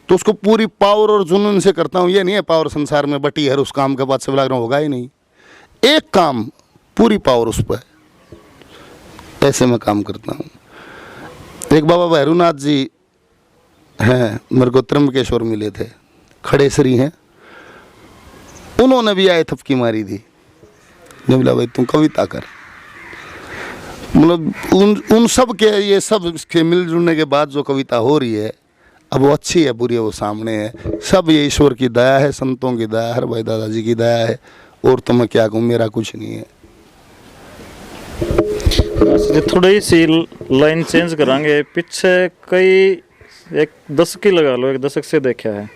Speaker 2: तो उसको पूरी पावर और जुनून से करता हूँ। ये नहीं है पावर संसार में बटी है उस काम के बाद से लग रहा होगा ही नहीं, एक काम पूरी पावर उस पर, ऐसे मैं काम करता हूँ। एक बाबा भैरूनाथ जी हैं, मेरे को त्र्यंबकेश्वर मिले थे, खड़े श्री हैं, उन्होंने भी आए थपकी मारी थी, ने बोला भाई तुम कविता कर। मतलब उन सब के ये सब के मिलजुलने के बाद जो कविता हो रही है अब वो अच्छी है बुरी है वो सामने है, सब ये ईश्वर की दया है, संतों की दया है, भाई दादाजी की दया है, और तो मैं क्या कहूँ, मेरा कुछ नहीं है।
Speaker 1: थोड़ी सी लाइन चेंज करांगे, पीछे कई एक दशक ही लगा लो, एक दशक से देखा है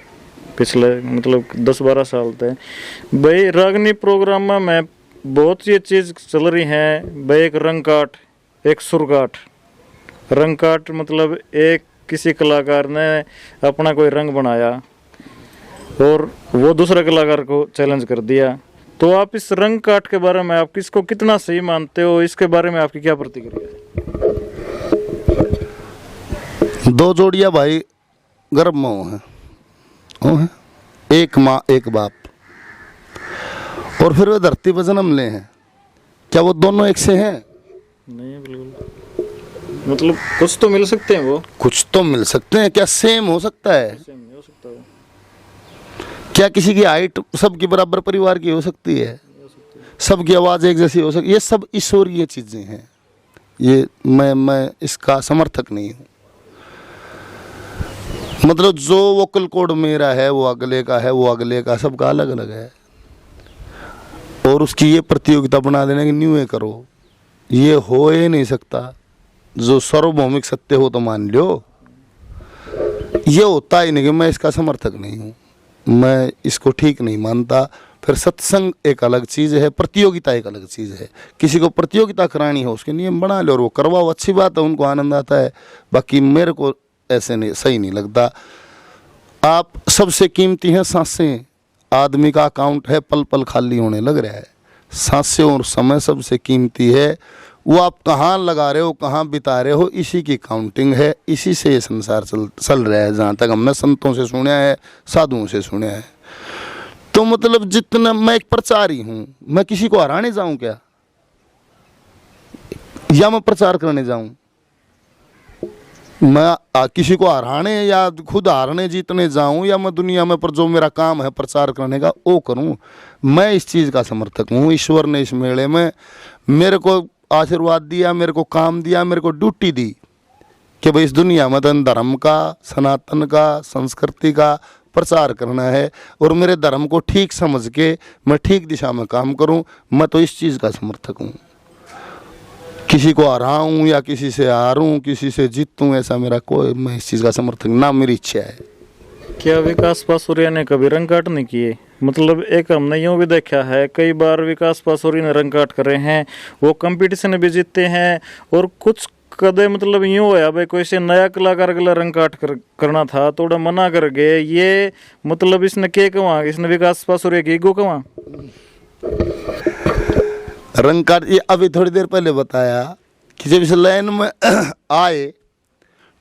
Speaker 1: पिछले मतलब 10-12 साल तक भाई रागनी प्रोग्राम में बहुत ये चीज़ चल रही है भाई, एक रंग काट एक सुर काट। रंग काट मतलब एक किसी कलाकार ने अपना कोई रंग बनाया और वो दूसरे कलाकार को चैलेंज कर दिया, तो आप इस रंग काट के बारे में आप किसको कितना सही मानते हो, इसके बारे में आपकी क्या प्रतिक्रिया है?
Speaker 2: दो जोड़ियां भाई गर्भ में वो है, एक माँ एक बाप, और फिर वे धरती पर जन्म ले हैं, क्या वो दोनों एक से हैं?
Speaker 1: नहीं बिल्कुल, मतलब कुछ तो मिल सकते हैं, वो
Speaker 2: कुछ तो मिल सकते हैं, क्या सेम हो सकता है?
Speaker 1: सेम नहीं हो सकता वो।
Speaker 2: क्या किसी की हाइट सबकी बराबर परिवार की हो सकती है? सबकी आवाज़ एक जैसी हो सकती, ये सब ईश्वरीय चीज़ें हैं, ये मैं इसका समर्थक नहीं हूँ। मतलब जो वोकल कोड मेरा है वो अगले का है, वो अगले का, सबका अलग अलग है, और उसकी ये प्रतियोगिता बना देने की न्यू है करो, ये हो ही नहीं सकता। जो सार्वभौमिक सत्य हो तो मान लो, ये होता ही नहीं कि मैं इसका समर्थक नहीं हूँ, मैं इसको ठीक नहीं मानता। फिर सत्संग एक अलग चीज़ है, प्रतियोगिता एक अलग चीज़ है। किसी को प्रतियोगिता करानी हो उसके नियम बना लो और वो करवाओ, अच्छी बात है, उनको आनंद आता है, बाकी मेरे को ऐसे नहीं, सही नहीं लगता। आप सबसे कीमती हैं सांसें, आदमी का अकाउंट है पल पल खाली होने लग रहा है, सांसें और समय सबसे कीमती है, वो आप कहाँ लगा रहे हो कहाँ बिता रहे हो इसी की काउंटिंग है, इसी से ये संसार चल रहा है, जहाँ तक हमने संतों से सुना है, साधुओं से सुना है। तो मतलब जितना मैं एक प्रचारी हूँ, मैं किसी को हराने जाऊँ क्या, या मैं प्रचार करने जाऊँ? मैं किसी को हराने या खुद हारने जीतने जाऊं, या मैं दुनिया में पर जो मेरा काम है प्रचार करने का वो करूं? मैं इस चीज़ का समर्थक हूं। ईश्वर ने इस मेले में मेरे को आशीर्वाद दिया, मेरे को काम दिया, मेरे को ड्यूटी दी कि भाई इस दुनिया में धर्म का, सनातन का, संस्कृति का प्रचार करना है, और मेरे धर्म को ठीक समझ के मैं ठीक दिशा में काम करूं। मैं तो इस चीज़ का समर्थक हूं। किसी को हराऊं या किसी से हारूं, किसी से जीतूं, ऐसा मेरा कोई, मैं इस चीज़ का समर्थक ना, मेरी इच्छा है।
Speaker 1: क्या विकास पासुरिया ने कभी रंग काट नहीं किए? मतलब एक हमने यूँ भी देखा है, कई बार विकास पासुरी ने रंग काट करे हैं, वो कंपटीशन भी जीतते हैं, और कुछ कदे मतलब यूँ होया भाई कोई से नया कलाकार के लिए रंग काट करना था तो उड़ा मना कर गए, ये मतलब इसने के कहा, इसने विकास पासुरिया की ईगो कहा
Speaker 2: रंग काट। ये अभी थोड़ी देर पहले बताया कि जब इस लाइन में आए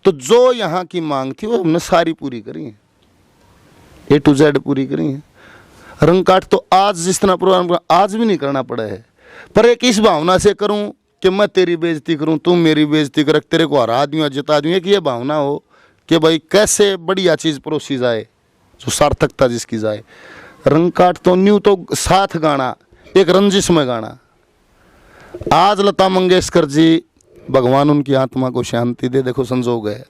Speaker 2: तो जो यहाँ की मांग थी वो हमने सारी पूरी करी है, A to Z पूरी करी है। रंग काट तो आज जिस तरह प्रोग्राम आज भी नहीं करना पड़ा है, पर एक इस भावना से करूं कि मैं तेरी बेइज्जती करूं, तुम मेरी बेइज्जती कर, तेरे को हरा दूं या जिता दूं, कि ये भावना हो कि भाई कैसे बढ़िया चीज़ परोसी जाए जो सार्थकता जिसकी जाए। रंग काट तो न्यू तो साथ गाना, एक रंजिश में गाना। आज लता मंगेशकर जी, भगवान उनकी आत्मा को शांति दे, देखो संजोग है,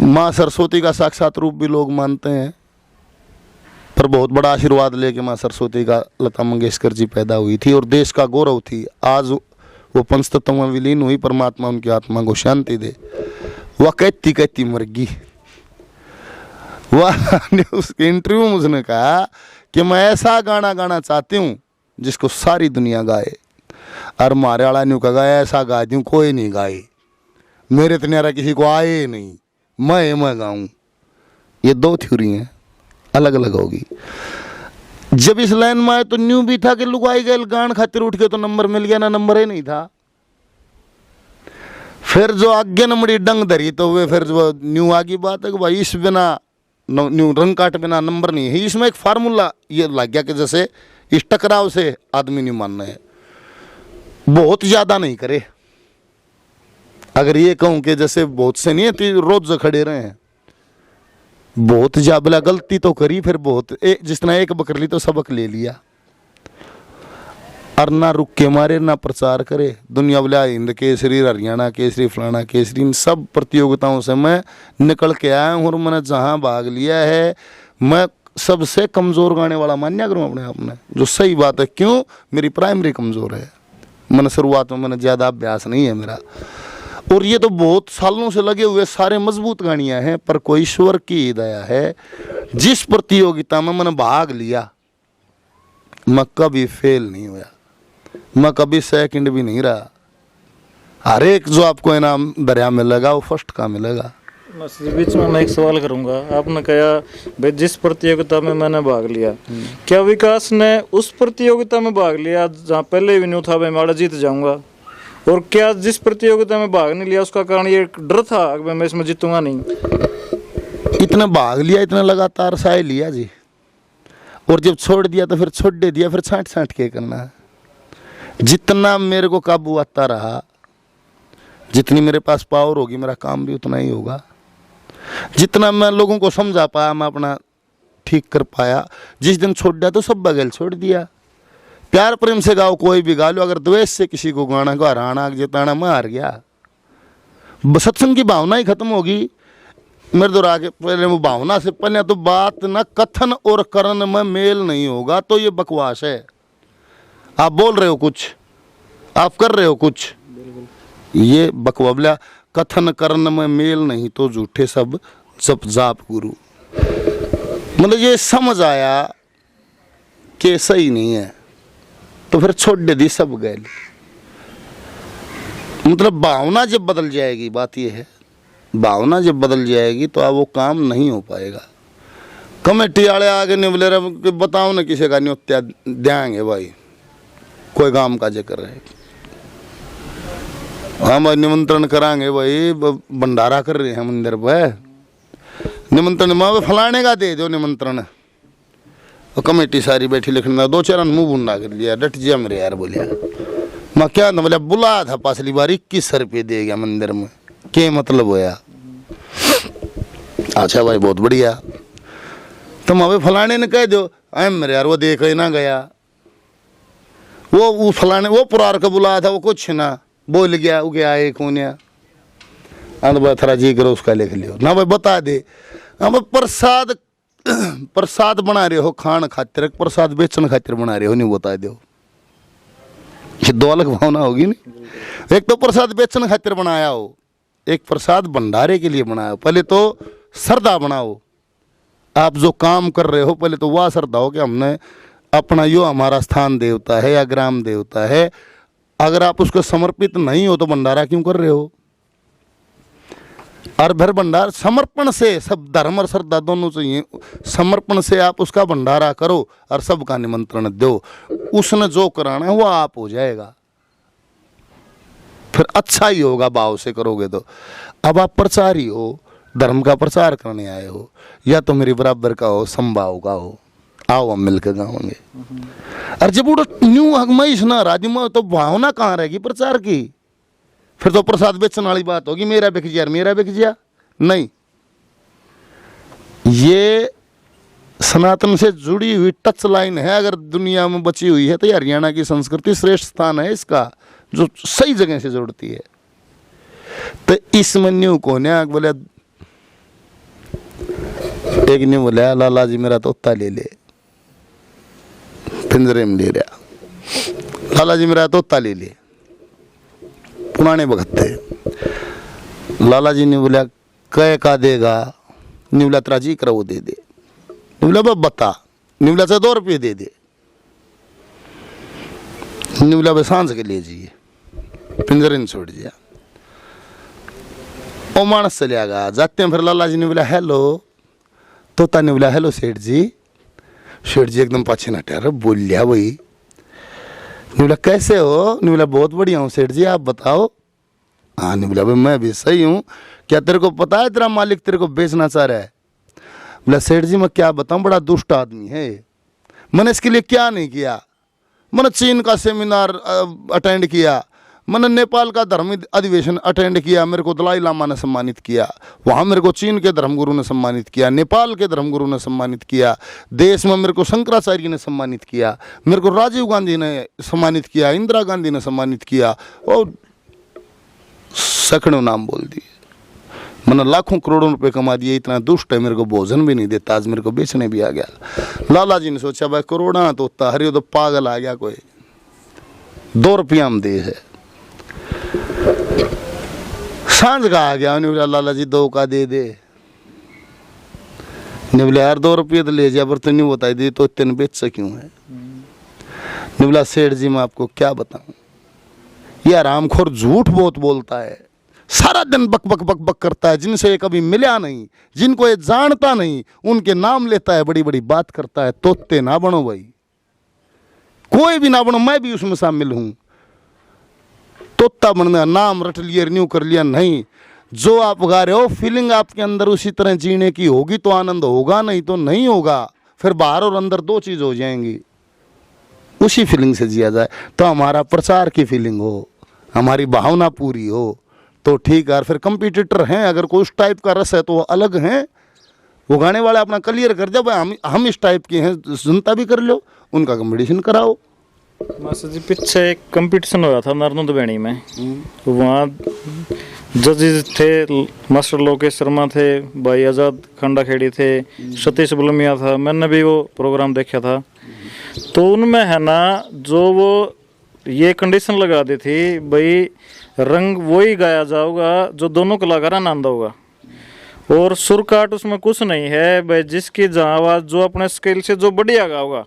Speaker 2: माँ सरस्वती का साक्षात रूप भी लोग मानते हैं, पर बहुत बड़ा आशीर्वाद लेके माँ सरस्वती का लता मंगेशकर जी पैदा हुई थी और देश का गौरव थी। आज वो पंचतत्व में विलीन हुई, परमात्मा उनकी आत्मा को शांति दे। वह कहती कहती मर गई। वह उसके इंटरव्यू में उसने कहा कि मैं ऐसा गाना गाना चाहती हूँ जिसको सारी दुनिया गाए। और मारे वाला न्यू कहा ऐसा गा दूँ कोई नहीं गाए, मेरे तनियारा किसी को आए ही नहीं, मैं गाऊँ। ये दो थ्योरी हैं, अलग अलग होगी। जब इस लाइन में आए तो न्यू भी था कि लुगाई गए गान खातिर उठ के तो नंबर मिल गया ना, नंबर ही नहीं था। फिर जो आगे नंबरी डंग धरी तो वे फिर जो न्यू आगे बात है कि भाई इस बिना न्यू रंग काट बिना नंबर नहीं है। इसमें एक फार्मूला ये लग गया कि जैसे इस टकराव से आदमी नहीं मान रहे, बहुत ज़्यादा नहीं करे। अगर ये कहूँ कि जैसे बहुत से नहीं है तो रोज जो खड़े रहे हैं, बहुत ज्यादा गलती तो करी, फिर बहुत जिस तरह एक बकर ली तो सबक ले लिया। और ना रुक के मारे ना प्रचार करे। दुनिया वाला हिंद केसरी, हरियाणा केसरी, फलाना केसरी, इन सब प्रतियोगिताओं से मैं निकल के आया हूँ और मैंने जहाँ भाग लिया है मैं सबसे कमज़ोर गाने वाला मान्या करूँ अपने आप में, जो सही बात है। क्यों? मेरी प्राइमरी कमज़ोर है। मैंने शुरुआत में मैंने ज़्यादा अभ्यास नहीं है मेरा, और ये तो बहुत सालों से लगे हुए सारे मजबूत गानियाँ हैं। पर कोई ईश्वर की दया है, जिस प्रतियोगिता में मैंने भाग लिया मैं कभी फेल नहीं हुआ, मैं कभी सेकंड भी नहीं रहा। हर एक जो आपको इनाम दरिया मिलेगा वो फर्स्ट का मिलेगा।
Speaker 1: बस बीच में मैं एक सवाल करूंगा। आपने कहा भाई जिस प्रतियोगिता में मैंने भाग लिया, क्या विकास ने उस प्रतियोगिता में भाग लिया जहाँ पहले भी नहीं था भाई मैं जीत जाऊंगा, और क्या जिस प्रतियोगिता में भाग नहीं लिया उसका कारण ये डर था कि मैं इसमें जीतूंगा नहीं?
Speaker 2: इतना भाग लिया, इतना लगातार साय लिया जी, और जब छोड़ दिया तो फिर छोड़ दे दिया, फिर छांट छांट के करना है। जितना मेरे को काबू आता रहा, जितनी मेरे पास पावर होगी मेरा काम भी उतना ही होगा। जितना मैं लोगों को समझा पाया, मैं अपना ठीक कर पाया। जिस दिन छोड़ दिया तो सब बगैर छोड़ दिया। प्यार प्रेम से गाओ, कोई भी गा लो। अगर द्वेष से किसी को गाना को हराना जिताना, मैं हार गया। सत्संग की भावना ही खत्म होगी मेरे दौरा के पहले। वो भावना से पहले तो बात ना कथन और करण में मेल नहीं होगा तो ये बकवास है। आप बोल रहे हो कुछ, आप कर रहे हो कुछ, ये बकवाबला। कथन करण में मेल नहीं तो झूठे सब जप जाप गुरु। मतलब ये समझ आया कि सही नहीं है तो फिर छोड़ दे दी सब गए। मतलब भावना जब बदल जाएगी, बात ये है, भावना जब बदल जाएगी तो अब वो काम नहीं हो पाएगा। कमेटी वाले आगे नहीं बोले रहे बताओ ना किसी का न्योत्या देंगे भाई, कोई काम का जिक्र है, हम निमंत्रण कराएंगे भाई, भंडारा कर रहे हैं मंदिर पर, निमंत्रण माँ फलाने का दे दो निमंत्रण। और कमेटी सारी बैठी लिखने, दो चार मुंह बुंडा कर लिया, डट जिया मेरे यार बोलिया। मैं क्या ना बोलिया, बुला था पिछली बार 21 रुपये दे गया मंदिर में, क्या मतलब होया? अच्छा भाई बहुत बढ़िया। तुम अबे फलाने ने कह दो, मेरे यार वो देख ही ना गया, वो फलाने वो पुरार का बुलाया था, वो कुछ ना बोल गया, वो गया है कौन या थोड़ा जी करो उसका लिख लियो ना भाई, बता दे। हम प्रसाद प्रसाद बना रहे हो खान खातिर, प्रसाद बेचन खातिर बना रहे हो, नहीं बता दो। ये दो अलग भावना होगी नहीं। एक तो प्रसाद बेचन खातिर बनाया हो, एक प्रसाद भंडारे के लिए बनाया हो। पहले तो श्रद्धा बनाओ। आप जो काम कर रहे हो पहले तो वह श्रद्धा हो कि हमने अपना यो हमारा स्थान देवता है या ग्राम देवता है। अगर आप उसको समर्पित नहीं हो तो भंडारा क्यों कर रहे हो? और भर भंडार समर्पण से, सब धर्म और श्रद्धा दोनों चाहिए। समर्पण से आप उसका भंडारा करो और सबका निमंत्रण दो। उसने जो कराना है वो आप हो जाएगा, फिर अच्छा ही होगा भाव से करोगे तो। अब आप प्रचारी हो, धर्म का प्रचार करने आए हो, या तो मेरी बराबर का हो, संभाव का हो, आओ हम मिलकर गाएंगे। और जब वो न्यू हकमईश ना राजमा तो भावना कहाँ रहेगी प्रचार की? फिर तो प्रसाद बेचने वाली बात होगी, मेरा बिक जिया मेरा बिक जिया। नहीं, ये सनातन से जुड़ी हुई टच लाइन है। अगर दुनिया में बची हुई है तो ये हरियाणा की संस्कृति श्रेष्ठ स्थान है इसका, जो सही जगह से जुड़ती है। तो इसमें न्यू को ने बोले, एक न्यू बोला लाला जी मेरा तोता ले ले, पिंजरे में ले रहा, लाला जी मेरा तोता ले ले। पुराने वक्त थे। लाला जी ने बोला कै का देगा? निवला तेरा जी करा वो दे दे। निवला बता, निवला से 2 रुपये दे दे। निवला बे सांझ के लिए जाइए, पिंजरे ने छोड़ दिया। ओ मानस चले गया, जाते हैं फिर लाला जी ने बोला हेलो, तोता ने बोला हेलो सेठ जी। सेठ जी एकदम पाछे न ठहर, बोल लिया वही। ने बोला कैसे हो? ने बोला बहुत बढ़िया हूँ सेठ जी, आप बताओ। हाँ, ने बोला भाई मैं भी सही हूँ, क्या तेरे को पता है तेरा मालिक तेरे को बेचना चाह रहा है? बोला सेठ जी मैं क्या बताऊँ, बड़ा दुष्ट आदमी है, मैंने इसके लिए क्या नहीं किया। मैंने चीन का सेमिनार अटेंड किया, मैंने नेपाल का धर्म अधिवेशन अटेंड किया, मेरे को दलाई लामा ने सम्मानित किया, वहाँ मेरे को चीन के धर्मगुरु ने सम्मानित किया, नेपाल के धर्मगुरु ने सम्मानित किया, देश में मेरे को शंकराचार्य ने सम्मानित किया, मेरे को राजीव गांधी ने सम्मानित किया, इंदिरा गांधी ने सम्मानित किया, और सैकड़ों नाम बोल दिए। मैंने लाखों करोड़ों रुपए कमा दिए, इतना दुष्ट है मेरे को भोजन भी नहीं देता, आज मेरे को बेचने भी आ गया। लाला जी ने सोचा भाई करोड़ा तो हरियो तो पागल आ गया कोई, 2 रुपया हम दे है। सांझ का आ गया, बोला लाला जी 2 का दे दे। ने बोला यार 2 रुपये तो ले जा, पर तो नहीं बताई दे तो इतने बेच से क्यों है? ने बोला सेठ जी मैं आपको क्या बताऊं, ये आरामखोर झूठ बहुत बोलता है, सारा दिन बक बक बक बक करता है, जिनसे ये कभी मिला नहीं, जिनको ये जानता नहीं, उनके नाम लेता है, बड़ी बड़ी बात करता है। तोते ना बनो भाई, कोई भी ना बनो, मैं भी उसमें शामिल हूं। तोता बनना, नाम रट लिया, रिन्यू कर लिया, नहीं। जो आप गा रहे हो फीलिंग आपके अंदर उसी तरह जीने की होगी तो आनंद होगा, नहीं तो नहीं होगा। फिर बाहर और अंदर 2 चीज हो जाएंगी, उसी फीलिंग से जिया जाए तो हमारा प्रचार की फीलिंग हो, हमारी भावना पूरी हो तो ठीक है। फिर कंपटीटर हैं, अगर कोई उस टाइप का रस है तो वो अलग हैं, वो गाने वाले अपना क्लियर कर दे भाई हम इस टाइप के हैं, जनता भी कर लो, उनका कंपटीशन कराओ।
Speaker 1: मास्टर जी पीछे एक कंपटीशन हुआ था नरनुद बेणी में, वहाँ जजेस थे मास्टर लोकेश शर्मा थे, भाई आज़ाद खंडा खेड़ी थे, सतीश बुलमिया था, मैंने भी वो प्रोग्राम देखा था। तो उनमें है ना जो वो ये कंडीशन लगा दी थी भाई रंग वही गाया जाऊगा जो दोनों कलाकार आनंद होगा, और सुर काट उसमें कुछ नहीं है भाई, जिसकी जहाँ आवाज़ जो अपने स्केल से जो बढ़िया गाओगा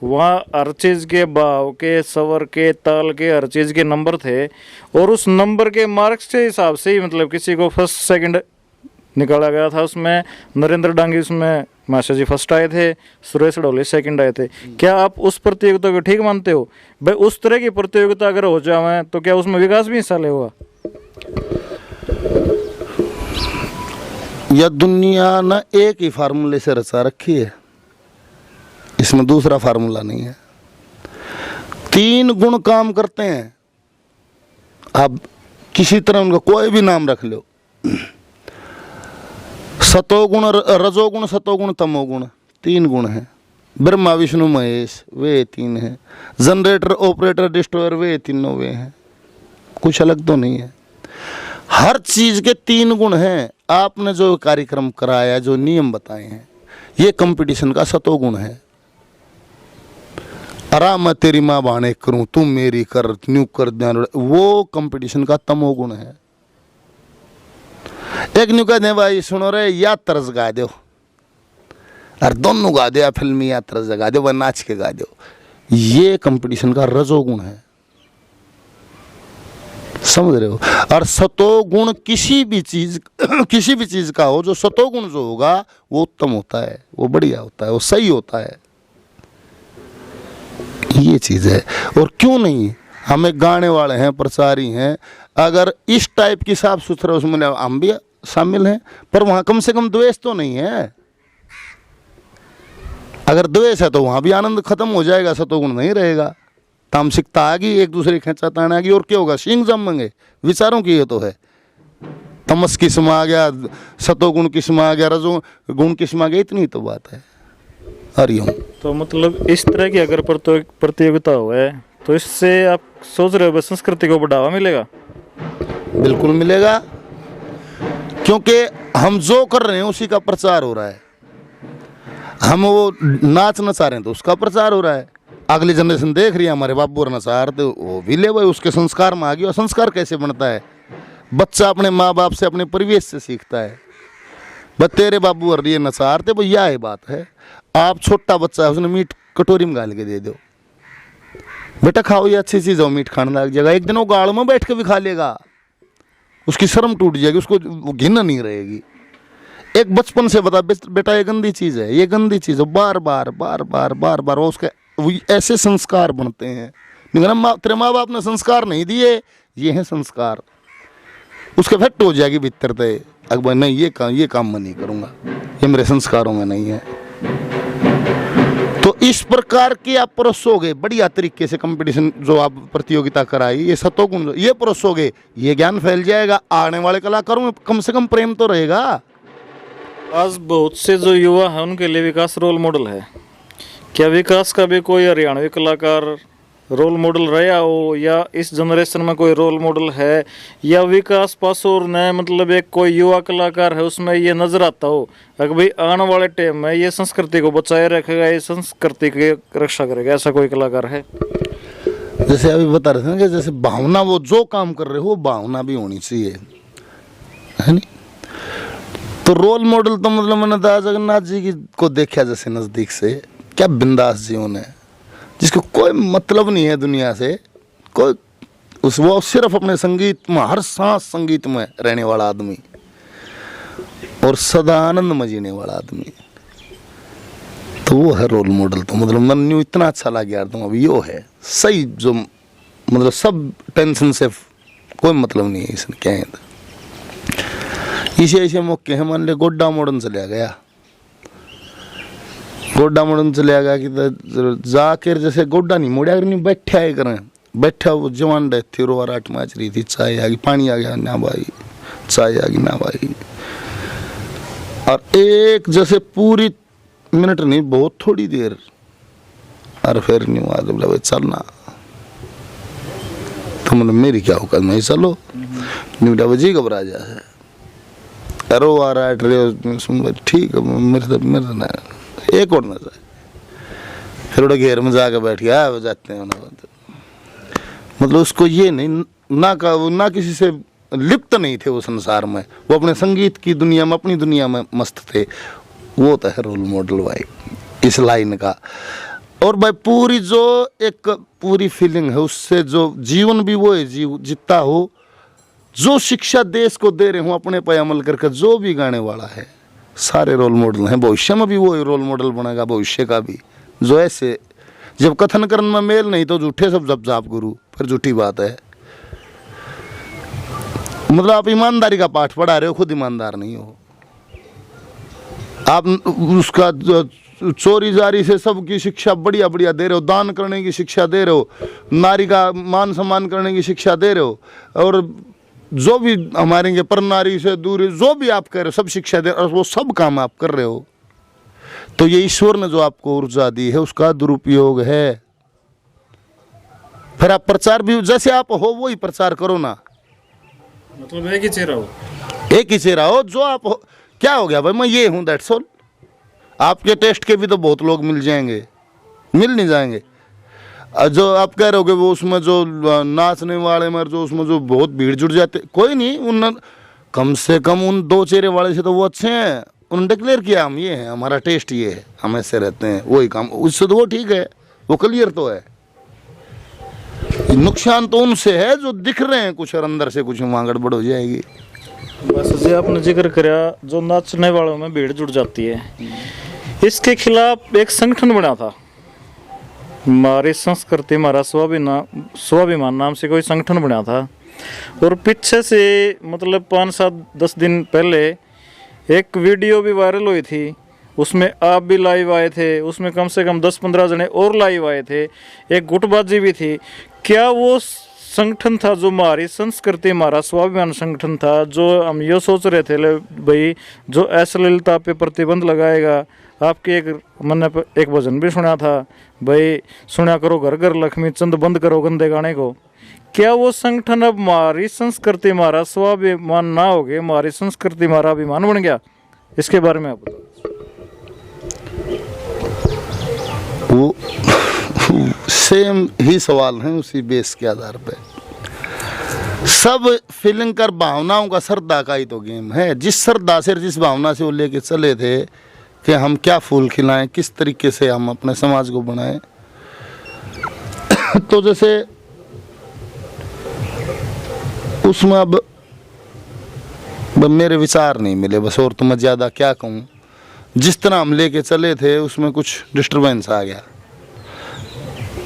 Speaker 1: वहाँ हर चीज़ के भाव के, स्वर के, ताल के, हर चीज़ के नंबर थे, और उस नंबर के मार्क्स के हिसाब से ही मतलब किसी को फर्स्ट सेकंड निकाला गया था। उसमें नरेंद्र डांगी उसमें मास्टर जी फर्स्ट आए थे, सुरेश डोले सेकंड आए थे। क्या आप उस प्रतियोगिता को ठीक मानते हो भाई? उस तरह की प्रतियोगिता अगर हो जाए तो क्या उसमें विकास भी हिस्सा लेगा?
Speaker 2: यह दुनिया न एक ही फार्मूले से रचा रखी है, इसमें दूसरा फार्मूला नहीं है। 3 गुण काम करते हैं, आप किसी तरह उनका कोई भी नाम रख लो, सतोगुण, रजोगुण, सतोगुण, तमोगुण, 3 गुण हैं। ब्रह्मा विष्णु महेश वे 3 हैं, जनरेटर ऑपरेटर डिस्ट्रॉयर वे तीनों वे हैं, कुछ अलग तो नहीं है। हर चीज के 3 गुण हैं। आपने जो कार्यक्रम कराया, जो नियम बताए हैं, ये कंपटीशन का सतोगुण है। अरा मैं तेरी माँ बाणे करूं, तुम मेरी कर, न्यू कर, वो कंपटीशन का तमोगुण है। एक न्यू कहते भाई सुनो रे या तर्ज गा दो, और दोनों गा दो, या फिल्मी या तर्ज गा दो, वह नाच के गा दो, ये कंपटीशन का रजोगुण है। समझ रहे हो? और सतोगुण किसी भी चीज का हो, जो सतोगुण जो होगा वो उत्तम होता है, वो बढ़िया होता है, वो सही होता है, ये चीज है। और क्यों नहीं, हमें गाने वाले हैं, प्रचारी हैं, अगर इस टाइप की साफ सुथरा उसमें हम भी शामिल हैं, पर वहां कम से कम द्वेष तो नहीं है। अगर द्वेष है तो वहां भी आनंद खत्म हो जाएगा, सतोगुण नहीं रहेगा, तामसिकता आ गई, एक दूसरे खेचातान आ गई, और क्या होगा? सिंह जमेंगे। विचारों की ये तो है, तमस किस्म आ गया, सतोगुण किस्म आ गया, रजो गुण किस्म आ गया, इतनी तो बात है। हरिओम।
Speaker 1: तो मतलब इस तरह की अगर प्रतियोगिता हो है तो इससे आप सोच रहे हो संस्कृति को बढ़ावा मिलेगा?
Speaker 2: बिल्कुल मिलेगा, क्योंकि हम जो कर रहे हैं उसी का प्रचार हो रहा है। हम वो नाच नचा रहे हैं तो उसका प्रचार हो रहा है। अगली जनरेशन देख रही है हमारे बाबू और नचार, तो वो भी ले भाई, उसके संस्कार में आ गया। और संस्कार कैसे बनता है? बच्चा अपने माँ बाप से, अपने परिवेश से सीखता है। बस तेरे बाबू और ये नचार थे भैया, ये बात है। आप छोटा बच्चा है, उसने मीट कटोरी में गाल के दे दो, बेटा खाओ ये अच्छी चीज़ हो, मीठ खाने लग जाएगा, एक दिन वो गाड़ में बैठ के भी खा लेगा, उसकी शर्म टूट जाएगी, उसको घिन नहीं रहेगी। एक बचपन से बता बेटा ये गंदी चीज़ है, ये गंदी चीज़ है, बार बार बार बार बार बार वो उसके ऐसे संस्कार बनते हैं। तेरे माँ बाप ने संस्कार नहीं दिए, ये हैं संस्कार, उसके फेक्ट हो जाएगी भीतर से, अकबर नहीं ये काम मैं नहीं करूँगा, ये मेरे संस्कारों में नहीं है। तो इस प्रकार की आप परोसोगे बढ़िया तरीके से, कंपटीशन जो आप प्रतियोगिता कराई, ये सतोगुण ये परोसोगे, ये ज्ञान फैल जाएगा, आने वाले कलाकारों में कम से कम प्रेम तो रहेगा।
Speaker 1: आज बहुत से जो युवा हैं उनके लिए विकास रोल मॉडल है। क्या विकास का भी कोई हरियाणवी कलाकार रोल मॉडल रहा हो, या इस जनरेशन में कोई रोल मॉडल है, या विकास पासोर ने मतलब एक कोई युवा कलाकार है उसमें ये नजर आता हो अगर भाई आने वाले टाइम में ये संस्कृति को बचाए रखेगा, ये संस्कृति की रक्षा करेगा, ऐसा कोई कलाकार है?
Speaker 2: जैसे अभी बता रहे थे ना कि जैसे भावना, वो जो काम कर रहे हो भावना भी होनी चाहिए, है नहीं? तो रोल मॉडल तो मतलब मैंने दादा जगन्नाथ जी की को देखा जैसे नज़दीक से, क्या बिंदास जीवन है, जिसको कोई मतलब नहीं है दुनिया से, कोई वो सिर्फ अपने संगीत में, हर सांस संगीत में रहने वाला आदमी और सदा आनंद में जीने वाला आदमी, तो वो है रोल मॉडल। तो मतलब मन न्यू इतना अच्छा लग गया तुम अभी यो है सही, जो मतलब सब टेंशन से कोई मतलब नहीं है इसने क्या है। इसे ऐसे मौके हैं, मान ले गोड्डा मॉडर्न चला गया, गोड्डा मॉडर्न चले गया कि जाकर जैसे गोड्डा नहीं मोड़ा नहीं बैठा है करें, बैठा वो जवान डेथ थी, रो राट मैच रही थी, चाय आ गई, पानी आ गया ना भाई, चाय आ गई ना भाई, और एक जैसे पूरी मिनट नहीं बहुत थोड़ी देर, और फिर नहीं हुआ जब लगे चलना, तो मतलब मेरी क्या औकात, नहीं चलो निमटा बजी घबरा जाए, रो आ रहा है ठीक है मेरे ना एक और ना जाए, फिर उड़ा घेर में जाकर बैठ गया वो जाते हैं मतलब उसको ये नहीं ना किसी से लिप्त नहीं थे वो संसार में, वो अपने संगीत की दुनिया में, अपनी दुनिया में मस्त थे। वो तो है रोल मॉडल भाई इस लाइन का। और भाई पूरी जो एक पूरी फीलिंग है उससे, जो जीवन भी वो है जीता हो, जो शिक्षा देश को दे रहे हो अपने पे अमल करके जो भी गाने वाला है, सारे रोल मॉडल हैं। भविष्य में भी वो रोल मॉडल बनेगा, भविष्य का भी, जो ऐसे जब कथन करने में मेल नहीं तो झूठे सब जब जाप गुरु, फिर झूठी बात है। मतलब आप ईमानदारी का पाठ पढ़ा रहे हो, खुद ईमानदार नहीं हो, आप उसका चोरी जारी से सबकी शिक्षा बढ़िया बढ़िया दे रहे हो, दान करने की शिक्षा दे रहे हो, नारी का मान सम्मान करने की शिक्षा दे रहे हो, और जो भी हमारे पर नारी से दूरी जो भी आप कर रहे हो सब शिक्षा दे, और वो सब काम आप कर रहे हो, तो ये ईश्वर ने जो आपको ऊर्जा दी है उसका दुरुपयोग है। फिर आप प्रचार भी जैसे आप हो वो ही प्रचार करो ना,
Speaker 1: मतलब एक ही चेहरा हो,
Speaker 2: एक ही चेहरा हो, जो आप हो। क्या हो गया भाई, मैं ये हूँ, दैट्स ऑल। आपके टेस्ट के भी तो बहुत लोग मिल जाएंगे, मिल नहीं जाएंगे। जो आप कह रहे हो कि वो उसमें जो नाचने वाले में जो उसमें जो बहुत भीड़ जुट जाते, कोई नहीं, उन कम से कम उन दो चेहरे वाले से तो वो अच्छे हैं, उन्होंने डिक्लेयर किया हम ये हैं, हमारा टेस्ट ये है, हम ऐसे रहते हैं, वही काम, उससे तो वो ठीक है, वो क्लियर तो है। नुकसान तो उनसे है जो दिख रहे हैं कुछ और अंदर से कुछ, वहाँ गड़बड़ हो जाएगी।
Speaker 1: बस जो आपने जिक्र करा, जो नाचने वालों में भीड़ जुट जाती है, इसके खिलाफ एक संगठन बना था, हमारी संस्कृति हमारा स्वाभिमान नाम से कोई संगठन बना था। और पीछे से मतलब 5-7-10 दिन पहले एक वीडियो भी वायरल हुई थी, उसमें आप भी लाइव आए थे, उसमें कम से कम 10-15 जने और लाइव आए थे, एक गुटबाजी भी थी। क्या वो संगठन था जो हमारी संस्कृति हमारा स्वाभिमान संगठन था, जो हम ये सोच रहे थे ले भाई जो अश्लीलता पे प्रतिबंध लगाएगा? आपके मैंने एक भजन भी सुना था भाई, सुना करो घर घर लक्ष्मी चंद, बंद करो गंदे गाने को। क्या वो संगठन अब हमारी संस्कृति हमारा स्वाभिमान ना हो गए, हमारी संस्कृति हमारा अभिमान बन गया? इसके बारे में आप बताओ।
Speaker 2: वो सेम ही सवाल है, उसी बेस के आधार पे सब फीलिंग कर भावनाओं का श्रद्धा का ही तो गेम है। जिस श्रद्धा से जिस भावना से वो लेके चले थे कि हम क्या फूल खिलाएं, किस तरीके से हम अपने समाज को बनाएं, तो जैसे उसमें अब मेरे विचार नहीं मिले बस, और तो मैं ज़्यादा क्या कहूँ। जिस तरह हम लेके चले थे उसमें कुछ डिस्टरबेंस आ गया।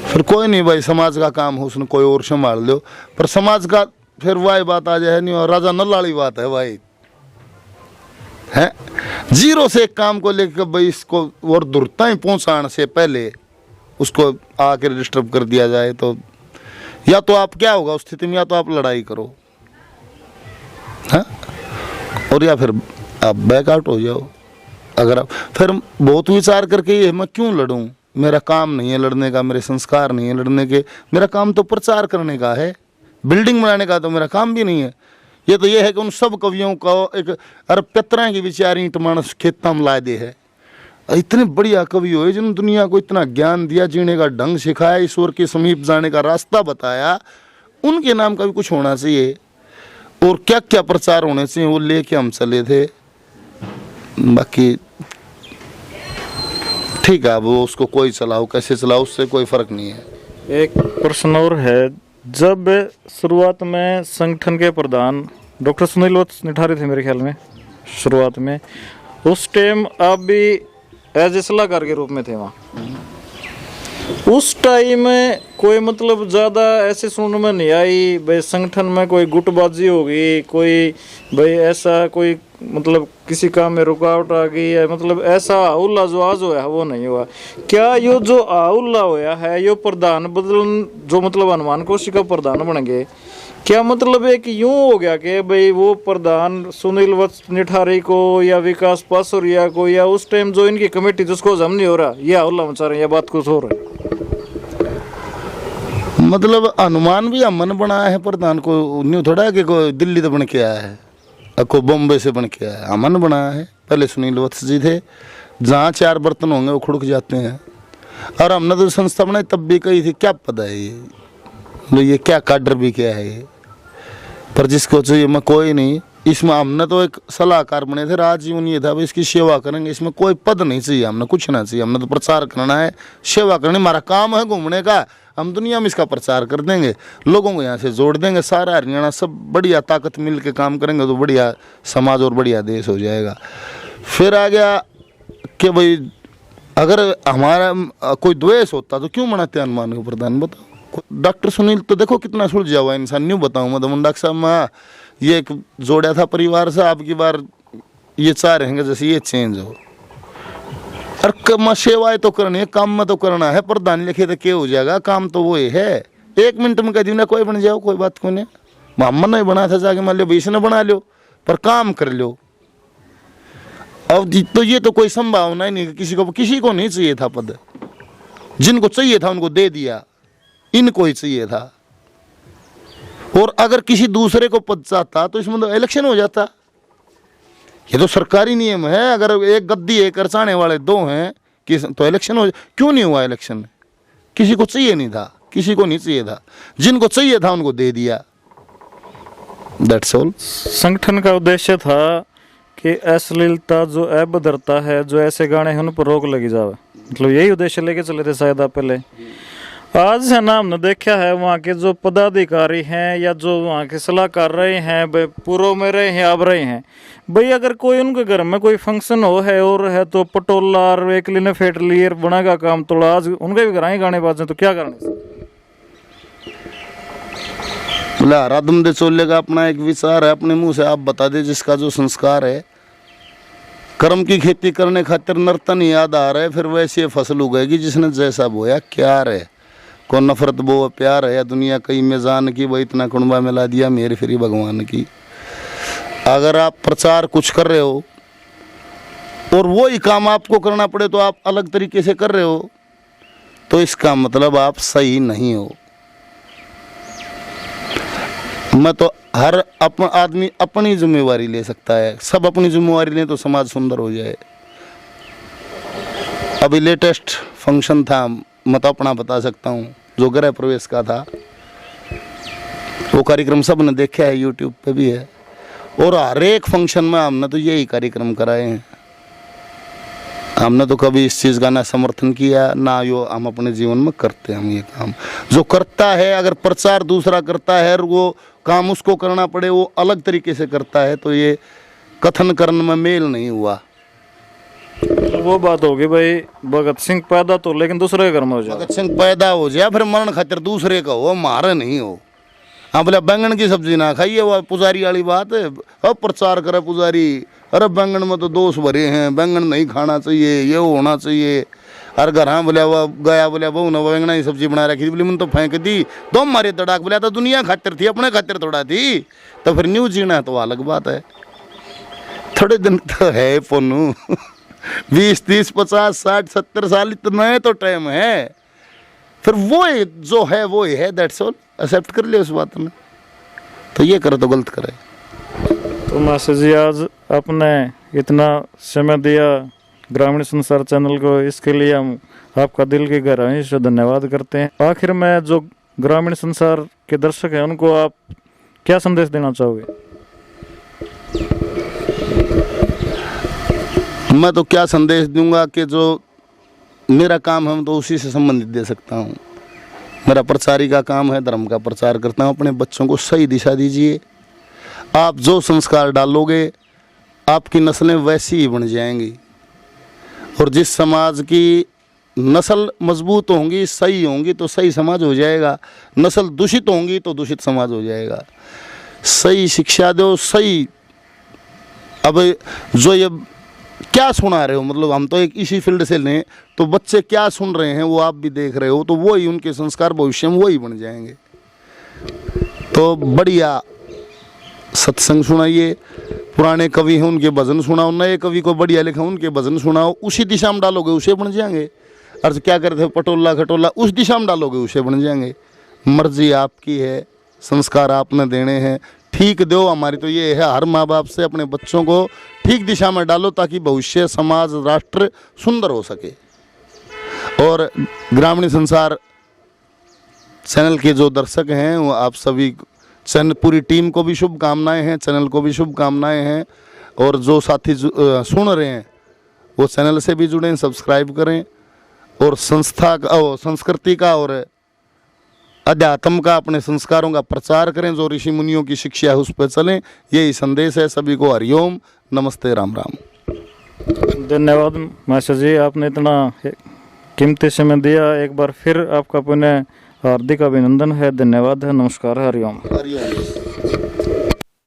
Speaker 2: फिर कोई नहीं भाई, समाज का काम हो, उसने कोई और संभाल लो। पर समाज का फिर वही बात आ जाए नहीं, और राजा नल्लाड़ी बात है भाई, है जीरो से एक काम को लेकर भाई इसको और दूरता ही पहुँचाने से पहले उसको आकर डिस्टर्ब कर दिया जाए, तो या तो आप क्या होगा उस स्थिति में, या तो आप लड़ाई करो, हाँ, और या फिर आप बैकआउट हो जाओ। अगर आप फिर बहुत विचार करके ये मैं क्यों लड़ूं, मेरा काम नहीं है लड़ने का, मेरे संस्कार नहीं है लड़ने के, मेरा काम तो प्रचार करने का है, बिल्डिंग बनाने का तो मेरा काम भी नहीं है। ये तो ये है कि उन सब कवियों का एक अरे पितरा की बेचारी ईंट मानस खेता में ला दे है। इतने बढ़िया कवि हुए जिन्होंने दुनिया को इतना ज्ञान दिया, जीने का ढंग सिखाया, ईश्वर के समीप जाने का रास्ता बताया, उनके नाम का भी कुछ होना चाहिए। और क्या क्या प्रचार होने चाहिए वो लेके हम चले थे। बाकी ठीक है, वो उसको कोई चलाओ कैसे चलाओ उससे कोई फर्क नहीं है।
Speaker 1: एक प्रश्न और है, जब शुरुआत में संगठन के प्रधान डॉक्टर सुनील वत्स निठारी थे मेरे ख्याल में शुरुआत में, उस टाइम आप भी एज ए सलाहकार के रूप में थे वहाँ। उस टाइम में कोई मतलब ज़्यादा ऐसे सुनने में नहीं आई भाई संगठन में कोई गुटबाजी होगी, कोई भाई ऐसा कोई मतलब किसी काम में रुकावट आ गई है, मतलब ऐसा आउल्ला जो आज हुआ है वो नहीं हुआ। क्या यो जो आउल्ला हुआ है यो प्रधान बदलन जो मतलब हनुमान कोशी का प्रधान बन गए, क्या मतलब एक यूं हो गया कि भाई वो प्रधान सुनील वत्स निठारी को या विकास पासुरिया को या उस टाइम जो इनकी कमेटी जिसको जम नहीं हो रहा, ये आउल्ला मचा रहे हैं, ये बात कुछ हो रहा है?
Speaker 2: मतलब हनुमान भी अमन बनाया है प्रधान को, न्यू थोड़ा है कि कोई दिल्ली तो बन के आया है, को बॉम्बे से बन के आया, अमन बनाया है। पहले सुनील वत्स जी थे, जहाँ चार बर्तन होंगे वो खुड़क जाते हैं। और हमने तो संस्था बनाई तब भी कही थी क्या पता है ये क्या काडर भी क्या है ये, पर जिसको चाहिए मैं कोई नहीं। इसमें हमने तो एक सलाहकार बने थे, राजीवन ये था भाई इसकी सेवा करेंगे, इसमें कोई पद नहीं चाहिए, हमने कुछ ना चाहिए, हमने तो प्रचार करना है, सेवा करनी हमारा काम है, घूमने का हम दुनिया में इसका प्रचार कर देंगे, लोगों को यहाँ से जोड़ देंगे, सारा हरियाणा सब बढ़िया ताकत मिल के काम करेंगे तो बढ़िया समाज और बढ़िया देश हो जाएगा। फिर आ गया कि भाई अगर हमारा कोई द्वेष होता तो क्यों बनाते हनुमान को प्रधान, बताओ। डॉक्टर सुनील तो देखो कितना सुलझा हुआ इंसान, न्यू बताऊँ मैं तो डॉक्टर साहब मैं ये एक जोड़ा था परिवार से, आपकी बार ये चाह रहेंगे जैसे ये चेंज हो। और सेवाएं तो करनी है, काम में तो करना है, प्रधान लिखे तो क्या हो जाएगा, काम तो वो है। 1 मिनट में कह दी ना कोई बन जाओ, कोई बात को नहीं। मोहम्मद ने बना था जाके मान लो बीस ने बना लो, पर काम कर लो। अब तो ये तो कोई संभावना ही नहीं, किसी को नहीं चाहिए था पद, जिनको चाहिए था उनको दे दिया, इनको ही चाहिए था। और अगर किसी दूसरे को पद चाहता तो इसमें तो इलेक्शन हो जाता। ये तो सरकारी नियम है, अगर एक गद्दी एक करचाने वाले 2 हैं कि तो इलेक्शन हो, क्यों नहीं हुआ इलेक्शन? किसी को चाहिए नहीं था, किसी को नहीं चाहिए था, जिनको चाहिए था उनको दे दिया, दैट्स ऑल।
Speaker 1: संगठन का उद्देश्य था कि अश्लीलता जो अभद्रता है, जो ऐसे गाने हैं उन पर रोक लगी जाए, मतलब यही उद्देश्य लेके चले थे शायद आप पहले। आज है ना हमने देखा है वहाँ के जो पदाधिकारी हैं या जो वहाँ के सलाहकार रहे हैं, पूर्व में रहे हैं अब रहे हैं, भाई अगर कोई उनके घर में कोई फंक्शन हो है और है तो पटोला और एक लिने फेट लिए बना का काम तोड़ा, आज उनके भी घर आए गाने बाजे तो क्या करना।
Speaker 2: बोले हरा दम दे चोले का अपना एक विचार है, अपने मुंह से आप बता दे जिसका जो संस्कार है। कर्म की खेती करने खातिर नर्तन याद आ रहा है, फिर वैसे फसल उगेगी जिसने जैसा बोया क्या रहे। को नफरत वो प्यार है या दुनिया कई मेजान की, वो इतना कुंबा मिला दिया मेरी फिरी भगवान की। अगर आप प्रचार कुछ कर रहे हो और वो ही काम आपको करना पड़े तो आप अलग तरीके से कर रहे हो, तो इसका मतलब आप सही नहीं हो। मैं तो हर आदमी अपनी जिम्मेवारी ले सकता है, सब अपनी जिम्मेवारी लें तो समाज सुंदर हो जाए। अभी लेटेस्ट फंक्शन था, मैं तो अपना बता सकता हूँ, जो गृह प्रवेश का था, वो कार्यक्रम सब ने देखा है, यूट्यूब पे भी है। और हर एक फंक्शन में हमने तो यही कार्यक्रम कराए हैं। हमने तो कभी इस चीज़ का ना समर्थन किया ना यो हम अपने जीवन में करते। हम ये काम जो करता है, अगर प्रचार दूसरा करता है और वो काम उसको करना पड़े वो अलग तरीके से करता है, तो ये कथन करने में मेल नहीं हुआ।
Speaker 1: तो वो बात होगी भाई, भगत सिंह पैदा तो लेकिन दूसरे के घर में हो जाए।
Speaker 2: भगत सिंह पैदा हो जाए फिर मरण खातिर दूसरे का हो, हमारा नहीं हो। हाँ बोले बैंगन की सब्जी ना खाइए, वो पुजारी वाली बात है। अब प्रचार करे पुजारी, अरे बैंगन में तो दोष भरे हैं, बैंगन नहीं खाना चाहिए, ये होना चाहिए। और घर हाँ बोले वो गया, बोले बहू ने बैंगना की सब्जी बना रखी थी, बोले मैंने तो फेंक दी। तो हमारे तड़ाक बोला तो दुनिया खातिर थी, अपने खातिर थोड़ा थी। तो फिर न्यू जीना तो अलग बात है। थोड़े दिन तो है पोनू 20, 30, 50, 60, 70 साल इतना है तो टाइम है। फिर वो जो है वो है, दैट्स ऑल, एक्सेप्ट कर लिया उस बात में। तो ये करे तो गलत करे।
Speaker 1: तो मास्टर जी आज आपने इतना समय दिया ग्रामीण संसार चैनल को, इसके लिए हम आपका दिल की गहराई से धन्यवाद करते हैं। आखिर में जो ग्रामीण संसार के दर्शक हैं उनको आप क्या संदेश देना चाहोगे?
Speaker 2: मैं तो क्या संदेश दूंगा कि जो मेरा काम है मैं तो उसी से संबंधित दे सकता हूँ। मेरा प्रचारी का काम है, धर्म का प्रचार करता हूँ। अपने बच्चों को सही दिशा दीजिए। आप जो संस्कार डालोगे आपकी नस्लें वैसी ही बन जाएंगी। और जिस समाज की नस्ल मजबूत होंगी, सही होंगी, तो सही समाज हो जाएगा। नस्ल दूषित होंगी तो दूषित समाज हो जाएगा। सही शिक्षा दो, सही। अब जो ये क्या सुना रहे हो, मतलब हम तो एक इसी फील्ड से लें तो बच्चे क्या सुन रहे हैं वो आप भी देख रहे हो, तो वही उनके संस्कार भविष्य में वही बन जाएंगे। तो बढ़िया सत्संग सुनाइए, पुराने कवि हैं उनके भजन सुनाओ, नए कवि को बढ़िया लिखा उनके भजन सुनाओ, उसी दिशा में डालोगे उसे बन जाएंगे। अर्थ क्या करते हो पटोला खटोला, उस दिशा में डालोगे उसे बन जाएंगे। मर्जी आपकी है, संस्कार आपने देने हैं, ठीक दो। हमारी तो ये है हर माँ बाप से अपने बच्चों को ठीक दिशा में डालो ताकि भविष्य समाज राष्ट्र सुंदर हो सके। और ग्रामीण संसार चैनल के जो दर्शक हैं वो आप सभी चैनल पूरी टीम को भी शुभकामनाएं हैं, चैनल को भी शुभकामनाएं हैं। और जो साथी सुन रहे हैं वो चैनल से भी जुड़ें, सब्सक्राइब करें और संस्था का, संस्कृति का और अध्यात्म का, अपने संस्कारों का प्रचार करें। जो ऋषि मुनियों की शिक्षा है उस पर चलें। यही संदेश है सभी को। हरिओम, नमस्ते, राम राम।
Speaker 1: धन्यवाद मास्टर जी, आपने इतना कीमती समय दिया। एक बार फिर आपका पुनः हार्दिक अभिनंदन है। धन्यवाद है। नमस्कार। हरिओम।
Speaker 2: हरिओम।